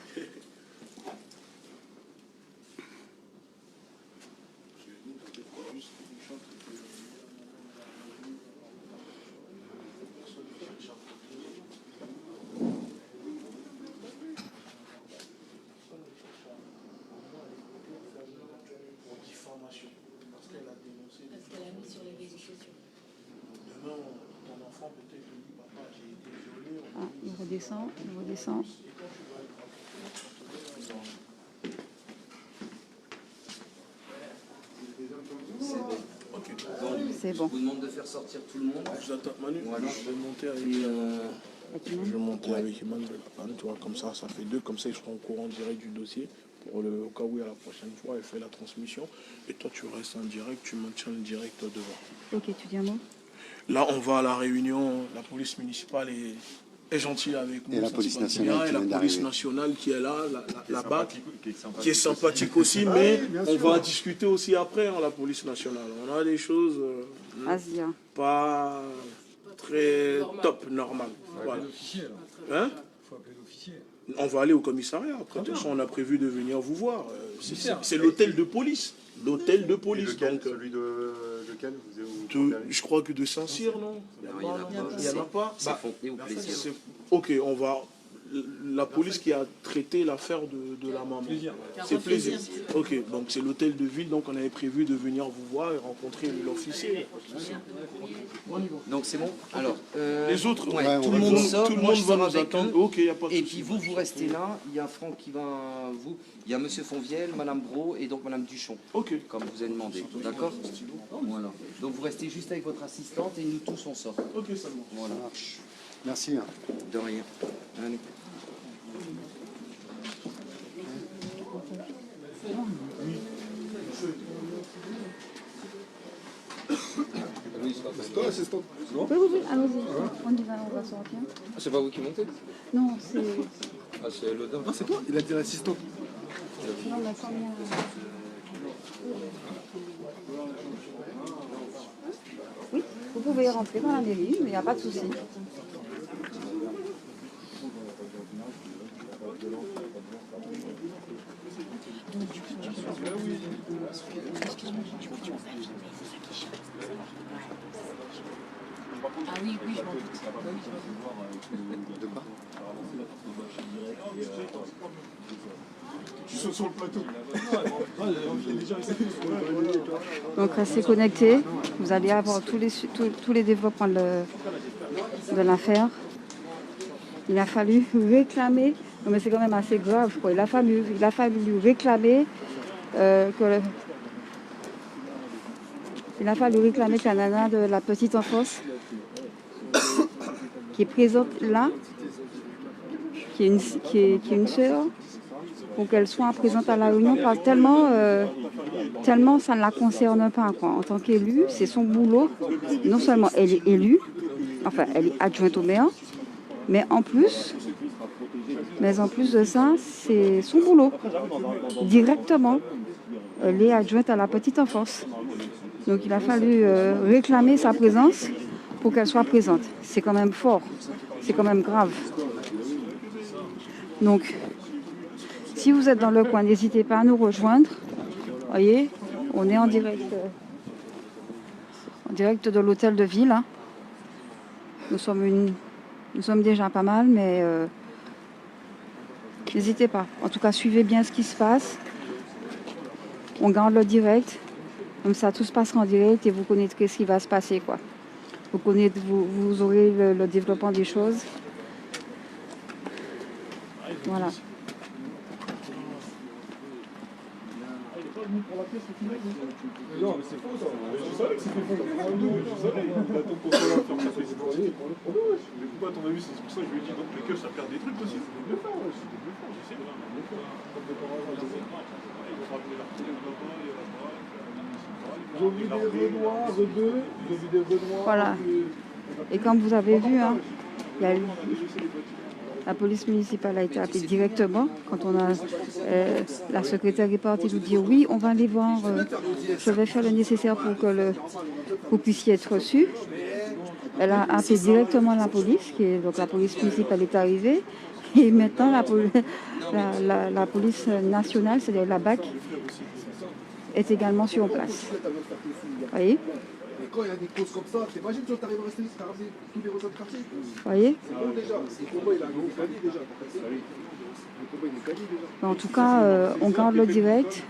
Parce qu'elle a dénoncé. Parce qu'elle a mis sur les réseaux sociaux. Demain, ton enfant peut-être te dit, papa, j'ai été violé. Ah, il redescend. C'est bon. Je vous demande de faire sortir tout le monde. Je attends Manu. Voilà. Je vais monter avec, Et Iman de la panne, tu vois, comme ça fait 2, comme ça ils seront au courant direct du dossier. Au cas où, à la prochaine fois, elle fait la transmission. Et toi, tu restes en direct, tu maintiens le direct devant. Ok, tu dis un mot. Là, on va à la réunion, la police municipale est gentille avec nous. Et la police nationale et la police nationale qui est là, la BAC, qui est sympathique aussi, mais on va discuter aussi après, hein, la police nationale. On a des choses pas très top, normales. Voilà. Hein? On va aller au commissariat. Après, de toute façon, on a prévu de venir vous voir. C'est l'hôtel de police. L'hôtel de police. Donc, celui de lequel je crois que de Saint-Cyr, non? Il n'y en a pas. C'est Fontenay ou Plaisir. Ok, on va. La police qui a traité l'affaire de la maman. C'est Plaisir. Ok, donc c'est l'hôtel de ville, donc on avait prévu de venir vous voir et rencontrer l'officier. Donc c'est bon. Alors, les autres, tout le monde sort, tout le monde va nous avec attendre. eux. Ok, il n'y a pas de Et souci. puis vous restez là. Il y a Franck qui va il y a Monsieur Fonvielle, Madame Bro et donc Madame Duchon. Ok. Comme vous avez demandé. D'accord. Voilà. Donc vous restez juste avec votre assistante et nous tous on sort. Ok, ça marche. Voilà. Merci. De rien. Allez. C'est toi l'assistante? Oui, allons-y. On va sortir. C'est pas vous qui montez? Non, c'est... Ah, c'est l'odeur. Non, c'est toi, il a dit l'assistante. Non, la première... Oui, vous pouvez rentrer dans la mairie, mais il n'y a pas de souci. Ah oui, je m'en doute. De quoi? Tu sautes sur le plateau. Donc restez connectés, vous allez avoir tous les développements de l'affaire. Il a fallu réclamer, non mais c'est quand même assez grave, quoi. Il a fallu réclamer que la nana de la petite enfance qui est présente là, qui est une sœur, pour qu'elle soit présente à la réunion, tellement ça ne la concerne pas, quoi. En tant qu'élue, c'est son boulot. Non seulement elle est élue, enfin elle est adjointe au maire, mais en plus de ça, c'est son boulot. Directement, elle est adjointe à la petite enfance. Donc il a fallu réclamer sa présence pour qu'elle soit présente. C'est quand même fort, c'est quand même grave. Donc, si vous êtes dans le coin, n'hésitez pas à nous rejoindre. Vous voyez, on est en direct de l'hôtel de ville. Hein. Nous sommes déjà pas mal, mais n'hésitez pas. En tout cas, suivez bien ce qui se passe. On garde le direct. Comme ça, tout se passera en direct et vous connaîtrez ce qui va se passer, quoi. Vous aurez le développement des choses. Voilà. Non, mais c'est faux ça. Je savais que c'était faux. Je savais. Il attend pour faire ça. Mais pourquoi, à ton avis, c'est pour ça que je lui ai dit, donc les keufs, ça perd des trucs aussi. C'était de le faire, ouais. C'était de le faire. Je sais, mais de le faire. Ils ont vu des Renois, ils ont vu des Renois. Voilà. Et comme vous avez vu, hein, la police municipale a été appelée directement. Quand on a la secrétaire est partie nous dire oui, on va aller voir, je vais faire le nécessaire pour que vous puissiez être reçu. Elle a appelé directement la police, donc la police municipale est arrivée. Et maintenant, la police nationale, c'est-à-dire la BAC, est également sur place. Vous voyez ? Quand il y a des causes comme ça, t'imagines si on t'arrive à rester ici, t'as ramené tous les ressorts de quartier. Vous voyez ? C'est bon déjà, le combat il est gagné déjà. Le combat il est gagné déjà. En tout cas, on garde le direct.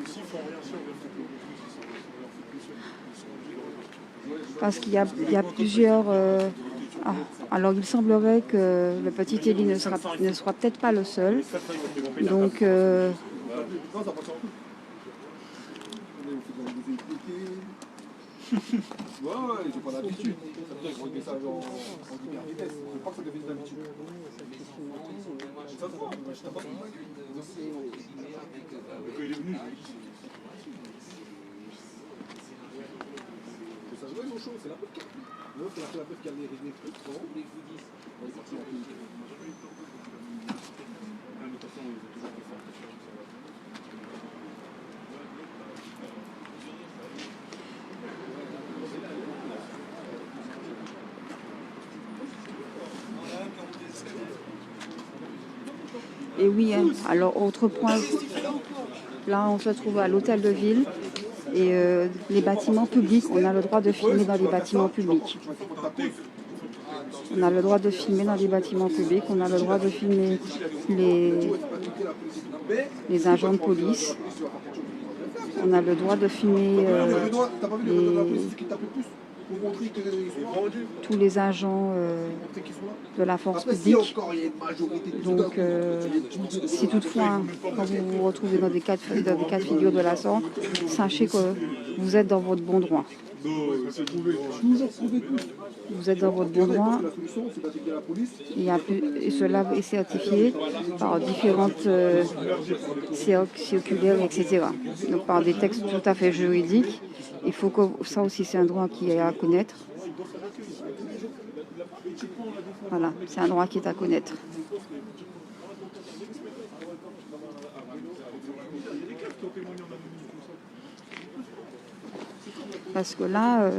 Parce qu'il y a plusieurs... alors il semblerait que le petit Élie ne sera peut-être pas le seul. Donc... Ouais, j'ai pas l'habitude. Ça veut dire que je regarde ça en hyper vitesse. Je crois que ça devient une habitude. Ça se voit, je t'ai pas compris. Quand il est venu, ça se voit, ils sont chauds, c'est la peur. C'est la peur qui a les réglés. On est parti en pays. Et oui, hein. Alors autre point, là on se trouve à l'hôtel de ville et les bâtiments publics, on a le droit de filmer dans les bâtiments publics. On a le droit de filmer dans les bâtiments publics, on a le droit de filmer les agents de police, on a le droit de filmer tous les agents de la force publique. Donc, si toutefois, quand vous vous retrouvez dans des cas de figure de la sorte, sachez que vous êtes dans votre bon droit. Vous êtes dans votre bon droit et cela est certifié par différentes circulaires, etc. Donc par des textes tout à fait juridiques. Il faut que ça aussi c'est un droit qui est à connaître. Voilà, c'est un droit qui est à connaître. Parce que là,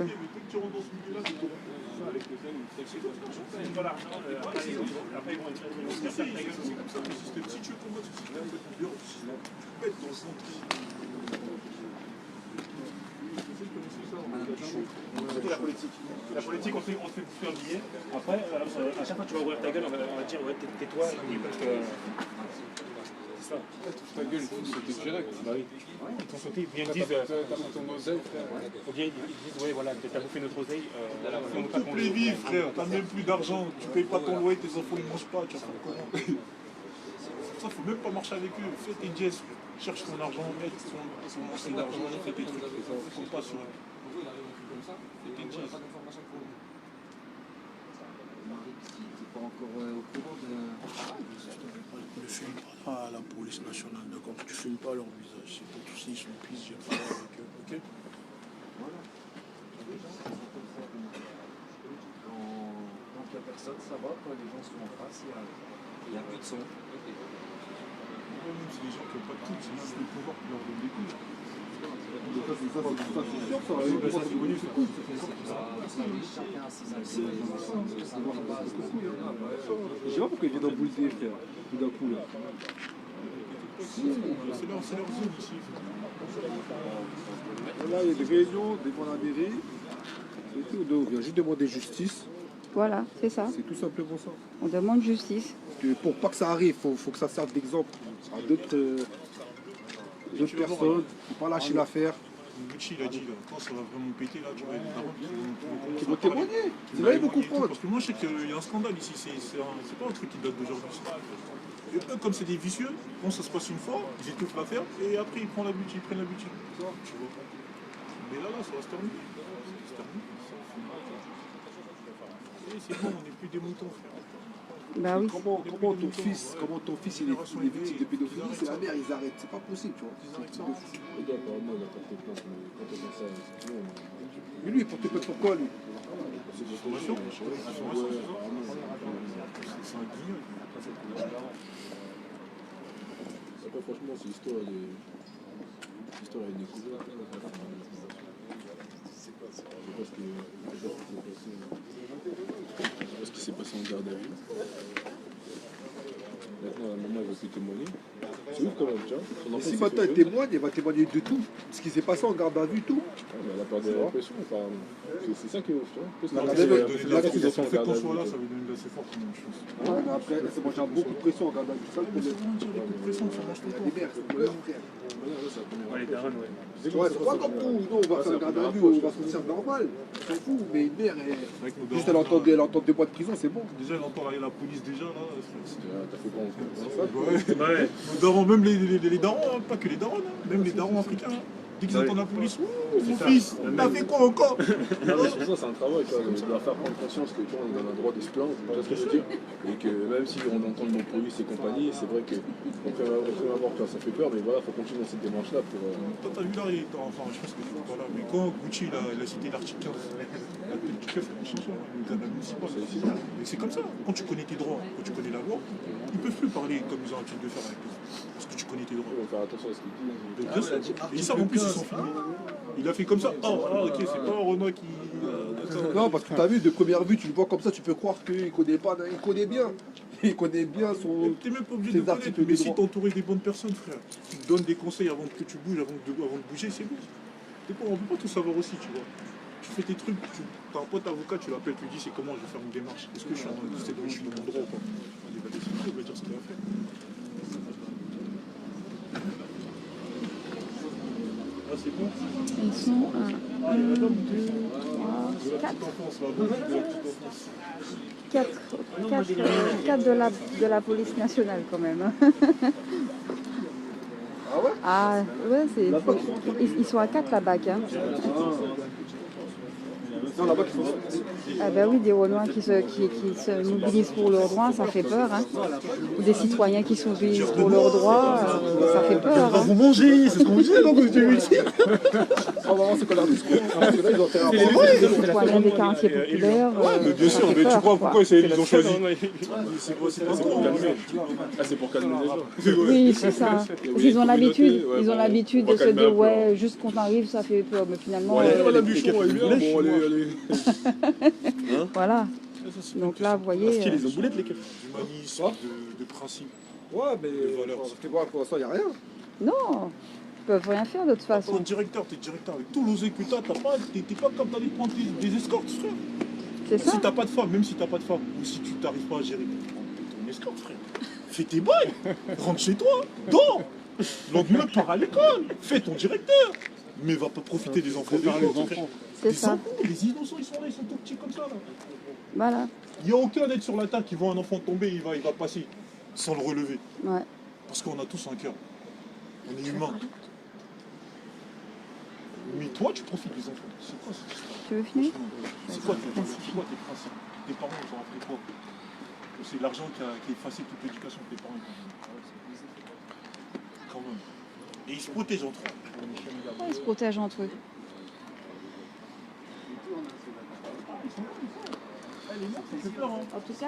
La politique, on te fait bouffer un billet. Après, à chaque fois que tu vas ouvrir ta gueule, on va dire ouais, tais-toi. C'est ça. Ta gueule, c'était direct. Bah oui. Ils t'ont sauté, ils disent. T'as mis ton oseille, frère. Ou bien ils disent ouais, voilà, t'as bouffé notre oseille. On ne peut plus vivre, frère. T'as même plus d'argent. Tu payes pas ton loyer, tes enfants ils mangent pas. Tu vas faire comment? Ça, faut même pas marcher avec eux. Fais tes gestes. Cherche ton argent, mec. Son morceau d'argent, fais tes trucs. Compte pas sur eux. Fais tes gestes. pas encore au courant de... Ne filme pas à la police nationale, d'accord? Tu filmes pas leur visage. C'est pour tous s'ils sont pistes, j'ai parlé avec eux, ok? Voilà. Quand il n'y a personne, ça va. Quand les gens sont en face, il y a plus de son. Même si les gens qui n'ont pas de titre, c'est juste le pouvoir qui leur donne des coups. Ça, c'est sûr, ça. Chacun a ses accès. Je sais pas pourquoi ils viennent en boule des frères, tout d'un coup là. C'est leur zone ici. Là, il y a des réunions devant la mairie. C'est tout. On vient juste demander justice. Voilà, c'est ça. C'est tout simplement ça. On demande justice. Que pour pas que ça arrive, faut que ça serve d'exemple à d'autres personnes. Faut pas lâcher l'affaire. Gucci il a dit, là, quand ça va vraiment péter, là, tu vois, il y a des parents qui vont témoigner. C'est là ils vont comprendre. Parce que moi, je sais qu'il y a un scandale ici. C'est pas un truc qui date d'aujourd'hui. Et eux, comme c'est des vicieux, quand ça se passe une fois, ils étouffent l'affaire et après ils prennent l'habitude. Tu vois. Mais là, ça va se terminer. Et c'est bon, on n'est plus des moutons, frère. Bah oui. Comment ton fils il est victime de pédophilie, c'est la mère, ils arrêtent. C'est pas possible, tu vois. Mais lui, il porte plainte pourquoi lui? C'est des formations. C'est un guignol. Après, franchement, c'est l'histoire, elle est découverte. Je sais pas ce qui s'est passé en garde à vue. Maintenant, la maman, elle veut plus témoigner. C'est ouf quand même, tu vois. Si maintenant elle témoigne, elle va témoigner de tout. Ce qui s'est passé en garde à vue, tout. Elle a peur de la répression, apparemment. C'est ça qui est ouf, tu vois. Le fait qu'on soit là, ça veut donner assez fort comme chose. Ouais, mais après, ça mange beaucoup de pression en garde à vue. Ça, le problème. Beaucoup de pression, ça mange tout le temps. Les mères, c'est pleurs, frère. Les darons, ouais. Ouais, c'est pas comme nous. Nous, on va faire un garde à vue, on va se sentir normal. On s'en fout. Mais une mère, juste elle entend 2 mois de prison, c'est bon. Déjà, elle entend la police déjà, là. T'as fait quoi en fait? Ouais. Nos darons, même les darons, hein, pas que les darons, hein, même les darons africains. Hein. Dès qu'ils entendent la police, ouh, mon fils, t'as fait quoi encore? Non, mais c'est pour ça, c'est un travail, tu vois, de leur faire prendre conscience que tu vois, on a le droit de se plaindre, tu vois ce que je veux dire, et que même si on entend le mot police et compagnie, c'est vrai que au prime abord, ça fait peur, mais voilà, il faut continuer dans cette démarche-là pour... Toi, t'as vu là, enfin, je pense que tu vois pas là, mais quand Gucci il a cité l'article 15, la petite keuf, elle a changé, la municipale. Et c'est comme ça, quand tu connais tes droits, quand tu connais la loi, ils peuvent plus parler comme ils ont l'habitude de faire avec toi, parce que tu connais tes droits. Il faut faire attention à ce qu'ils disent. Bien sûr. Et ils savent en plus, ils sont filmés. Il a fait comme ça. Oh, ok, c'est pas Renoir qui. Non, parce que tu as vu, de première vue, tu le vois comme ça, tu peux croire qu'il connaît pas, il connaît bien. Il connaît bien son. T'es même pas obligé de connaître, mais si t'es entouré des bonnes personnes, frère, qui te donnent des conseils avant que tu bouges, avant de bouger, c'est bon. On peut pas tout savoir aussi, tu vois. Tu fais tes trucs, t'as un pote avocat, tu l'appelles, tu lui dis c'est comment je vais faire une démarche. Est-ce que je suis dans mon droit ou pas? Il va décider, il va dire ce qu'il va faire. Ah, c'est bon. Ils sont 1, 2, 3, 4 de la police nationale quand même. Ah ouais? Ah ouais, ils sont à 4 là-bas. Hein. Non, là-bas, qui sont... Ah ben oui, des Renois qui se mobilisent pour leurs droits, ça fait peur. Hein. Ou des citoyens qui se mobilisent pour leurs droits, ça fait peur. Hein. Vous mangez, c'est ce qu'on vous disait, non? Vous avez ici. On va voir c'est quoi leur discours. Parce que là, ils ont terrain. Les citoyens des quartiers populaires. Ouais, mais bien sûr, mais tu crois pourquoi ils ont choisi? C'est pour calmer. Ah, c'est pour calmer les gens. Oui, c'est ça. Parce qu'ils ont l'habitude, de se dire ouais, juste quand on arrive, ça fait peur, mais finalement. La bûcheron, elle est bien. Bon, allez. Voilà. Donc là, vous voyez. Ils ont boulettes, les keufs. D'humanisme, de principe. Ouais, mais pour l'instant, il n'y a rien. Non, ils peuvent rien faire de toute façon. T'es directeur avec tout l'osé que t'as pas comme d'aller prendre des escortes, frère. C'est ça. Si t'as pas de femme, même si t'as pas de femme, ou si tu t'arrives pas à gérer, ton escorte, frère. Fais tes bails, rentre chez toi, dors. Lendemain, pars à l'école, fais ton directeur. Mais va pas profiter des enfants des autres. C'est ça. Les innocents, ils sont là, ils sont tout petits comme ça. Là. Voilà. Il n'y a aucun aide sur la table qui voit un enfant tomber, il va passer sans le relever. Ouais. Parce qu'on a tous un cœur. On est humain. Mais toi, tu profites des enfants. C'est quoi cette histoire? Tu veux finir? C'est quoi tes principes? Tes parents, ils ont appris quoi? c'est l'argent qui facilite toute l'éducation de tes parents. Quand même. Et ils se protègent entre eux. Ouais, ils se protègent entre eux. En tout cas,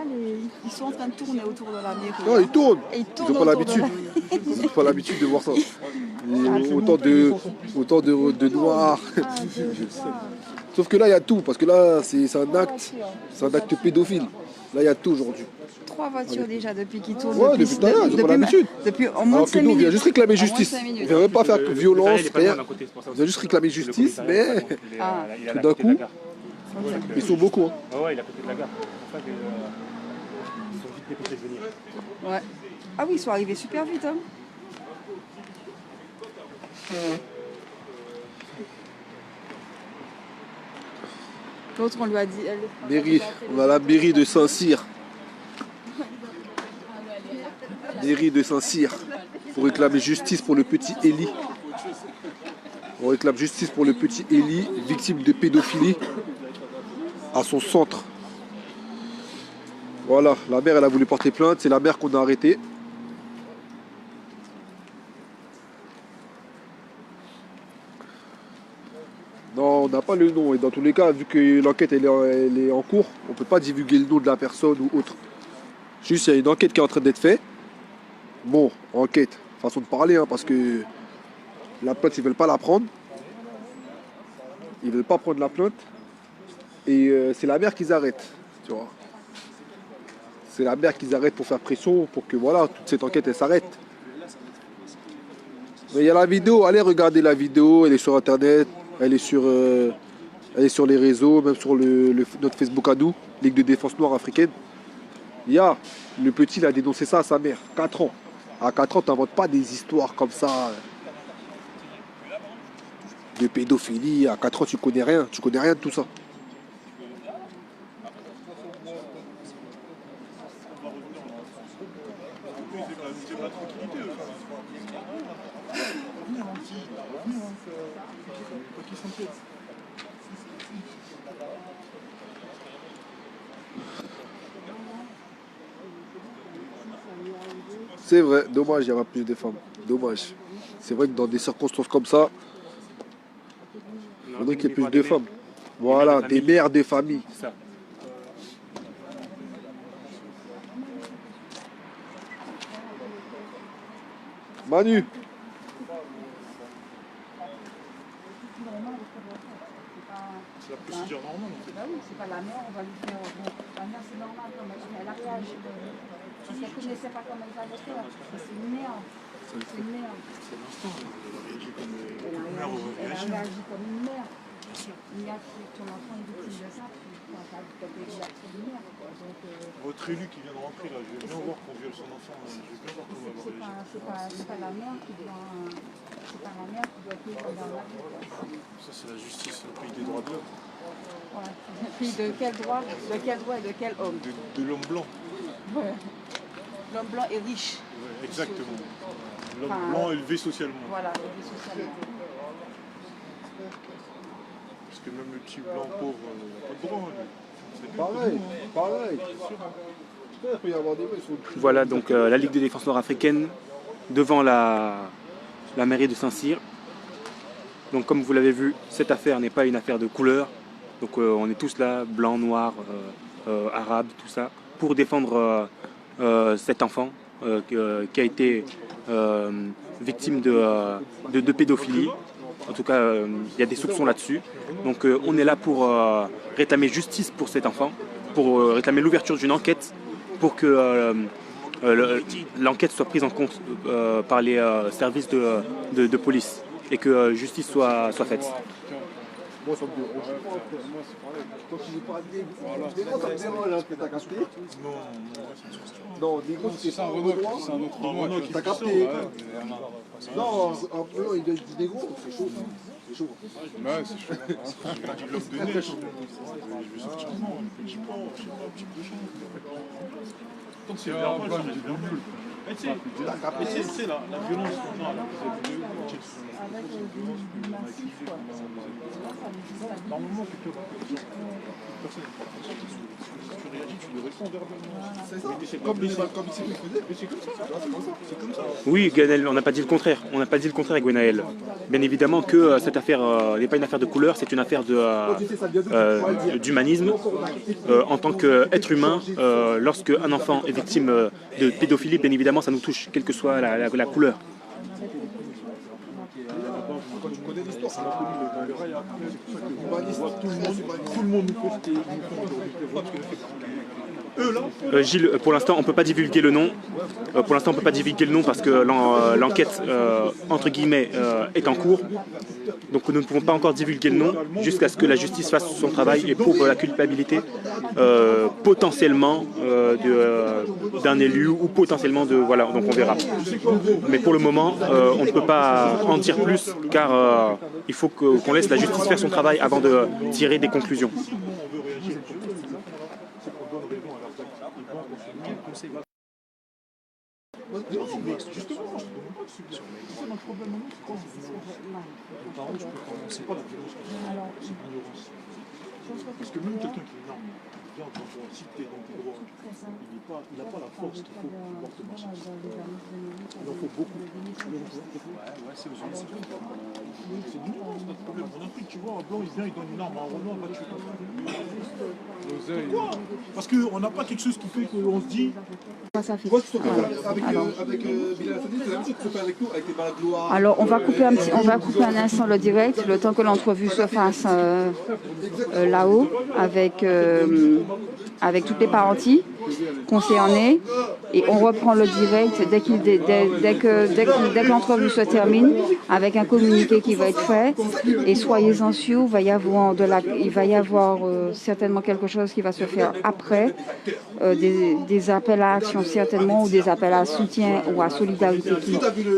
ils sont en train de tourner autour de la mairie. Non, ils tournent. Et Ils n'ont pas l'habitude. Ils n'ont pas l'habitude de voir ça. Autant de noirs. Sauf que là, il y a tout. Parce que là, c'est un acte pédophile. Là, il y a tout aujourd'hui. 3 voitures déjà depuis qu'ils tournent. Ouais, depuis tout à l'heure, ils n'ont pas l'habitude. Depuis au moins Alors 5 que nous, on minutes. vient juste réclamer justice. Au moins 5 On minutes. vient même pas faire violence, rien. On On vient juste réclamer justice, mais tout d'un coup, ils sont beaucoup. Hein. Ouais, il est à côté de la gare. C'est pour ça qu'ils sont vite dépêchés de venir. Ouais. Ah oui, ils sont arrivés super vite. Hein. L'autre, on lui a dit. Mairie, on a la mairie de Saint-Cyr. Mairie de Saint-Cyr. Pour réclamer justice pour le petit Eli. On réclame justice pour le petit Eli, victime de pédophilie, à son centre. Voilà, la mère, elle a voulu porter plainte. C'est la mère qu'on a arrêtée. Non, on n'a pas le nom. Et dans tous les cas, vu que l'enquête elle est en cours, on ne peut pas divulguer le nom de la personne ou autre. Juste, il y a une enquête qui est en train d'être faite. Bon, enquête, façon de parler, hein, parce que la plainte, ils ne veulent pas la prendre. Ils ne veulent pas prendre la plainte. Et c'est la mère qu'ils arrêtent. Tu vois. C'est la mère qu'ils arrêtent pour faire pression, pour que voilà, toute cette enquête, elle s'arrête. Mais il y a la vidéo, allez regarder la vidéo, elle est sur internet, elle est sur les réseaux, même sur notre Facebook à nous, Ligue de défense noire africaine. Il y a, le petit, il a dénoncé ça à sa mère, 4 ans. À 4 ans, tu n'inventes pas des histoires comme ça de pédophilie. À 4 ans, tu connais rien de tout ça. C'est vrai, dommage, il y aura plus de femmes. Dommage. C'est vrai que dans des circonstances comme ça, il faudrait qu'il y ait plus de femmes. Voilà, des mères de famille. Ça. Manu. C'est la procédure normale. Bah oui, c'est pas la mère, on va lui dire. Bon, la mère, c'est normal, elle a réagi. Parce qu'elle ne connaissait pas comment elle allait faire. C'est une merde. C'est une merde. C'est l'instant. Elle a réagi comme une mère. Il y a ton enfant est victime de ça, tu n'as pas de merde. Votre élu qui vient de rentrer là, je vais bien voir qu'on viole son enfant. Je vais bien voir comment on va réagir. C'est pas la mère qui doit. C'est pas la mère qui doit payer dans la vie. Ça, c'est la justice, le pays des droits de l'homme. Ouais. Pays de quel droit? De quel droit et de quel homme? De l'homme blanc. Ouais. L'homme blanc est riche. Ouais, exactement. L'homme blanc élevé socialement. Voilà, élevé socialement. Parce que même le petit blanc pauvre n'a pas de droit. Pareil. Voilà donc la Ligue de défense nord-africaine devant la mairie de Saint-Cyr. Donc comme vous l'avez vu, cette affaire n'est pas une affaire de couleur. Donc on est tous là, blancs, noirs, arabes, tout ça, pour défendre cet enfant qui a été victime de pédophilie. En tout cas, il y a des soupçons là-dessus. Donc on est là pour réclamer justice pour cet enfant, pour réclamer l'ouverture d'une enquête, pour que l'enquête soit prise en compte par les services de police et que justice soit faite. Moi, ça me dérange pas. Quand tu veux pas de négro, ça me dérange, hein, t'as capté? Non, négro, c'est pas un Renoir. C'est un autre Renoir. T'as capté? Non, un blanc, il dit négro, c'est chaud. C'est chaud. Ouais, c'est chaud. Je dis l'homme de neige. Je vais sortir un petit peu, un petit peu chaud. Quand c'est verbal, ça reste verbal. Mais tu sais, la violence qu'on a, Avec du massif, quoi. normalement, personne n'est pas conscient. Si tu réagis, tu le restons verbalement. C'est ça. C'est comme il faisait, mais c'est comme ça. C'est comme ça. Oui, Gwenaël, on n'a pas dit le contraire. On n'a pas dit le contraire, Gwenaël. Bien évidemment que cette affaire n'est pas une affaire de couleur, c'est une affaire d'humanisme. En tant qu'être humain, lorsque un enfant est victime de pédophilie, bien évidemment, ça nous touche, quelle que soit la couleur. Quand tu connais l'histoire, ça m'a connu le rail après. C'est pour ça que tout le monde nous fait ce qu'ils nous font aujourd'hui. Gilles, pour l'instant, on ne peut pas divulguer le nom. Pour l'instant, on ne peut pas divulguer le nom parce que l'enquête, entre guillemets, est en cours. Donc nous ne pouvons pas encore divulguer le nom jusqu'à ce que la justice fasse son travail et prouve la culpabilité potentiellement d'un élu ou potentiellement de... Voilà, donc on verra. Mais pour le moment, on ne peut pas en dire plus car il faut qu'on laisse la justice faire son travail avant de tirer des conclusions. Justement, je ne demande pas de subir. C'est notre problème maintenant, c'est quoi? Les parents, je peux commencer pas la violence. C'est l'ignorance. Parce que même quelqu'un qui est énorme, bien entendu, si tu es dans tes droits, il n'a pas la force qu'il faut pour pouvoir te marcher. Il en faut beaucoup. Ouais, c'est l'ignorance, notre problème. En Afrique, tu vois, un blanc, il vient, il donne une arme à un Renoir, va tuer ton frère. Pourquoi? Parce qu'on n'a pas quelque chose qui fait qu'on se dit. Alors on va couper un instant le direct, le temps que l'entrevue se fasse là-haut avec toutes les parties concernées et on reprend le direct dès que l'entrevue se termine avec un communiqué qui va être fait et soyez-en sûrs, il va y avoir certainement quelque chose qui va se faire après, des appels à action certainement ou des appels à soutien ou à solidarité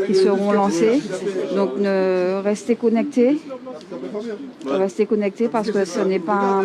qui seront lancés. Donc restez connectés parce que ce n'est pas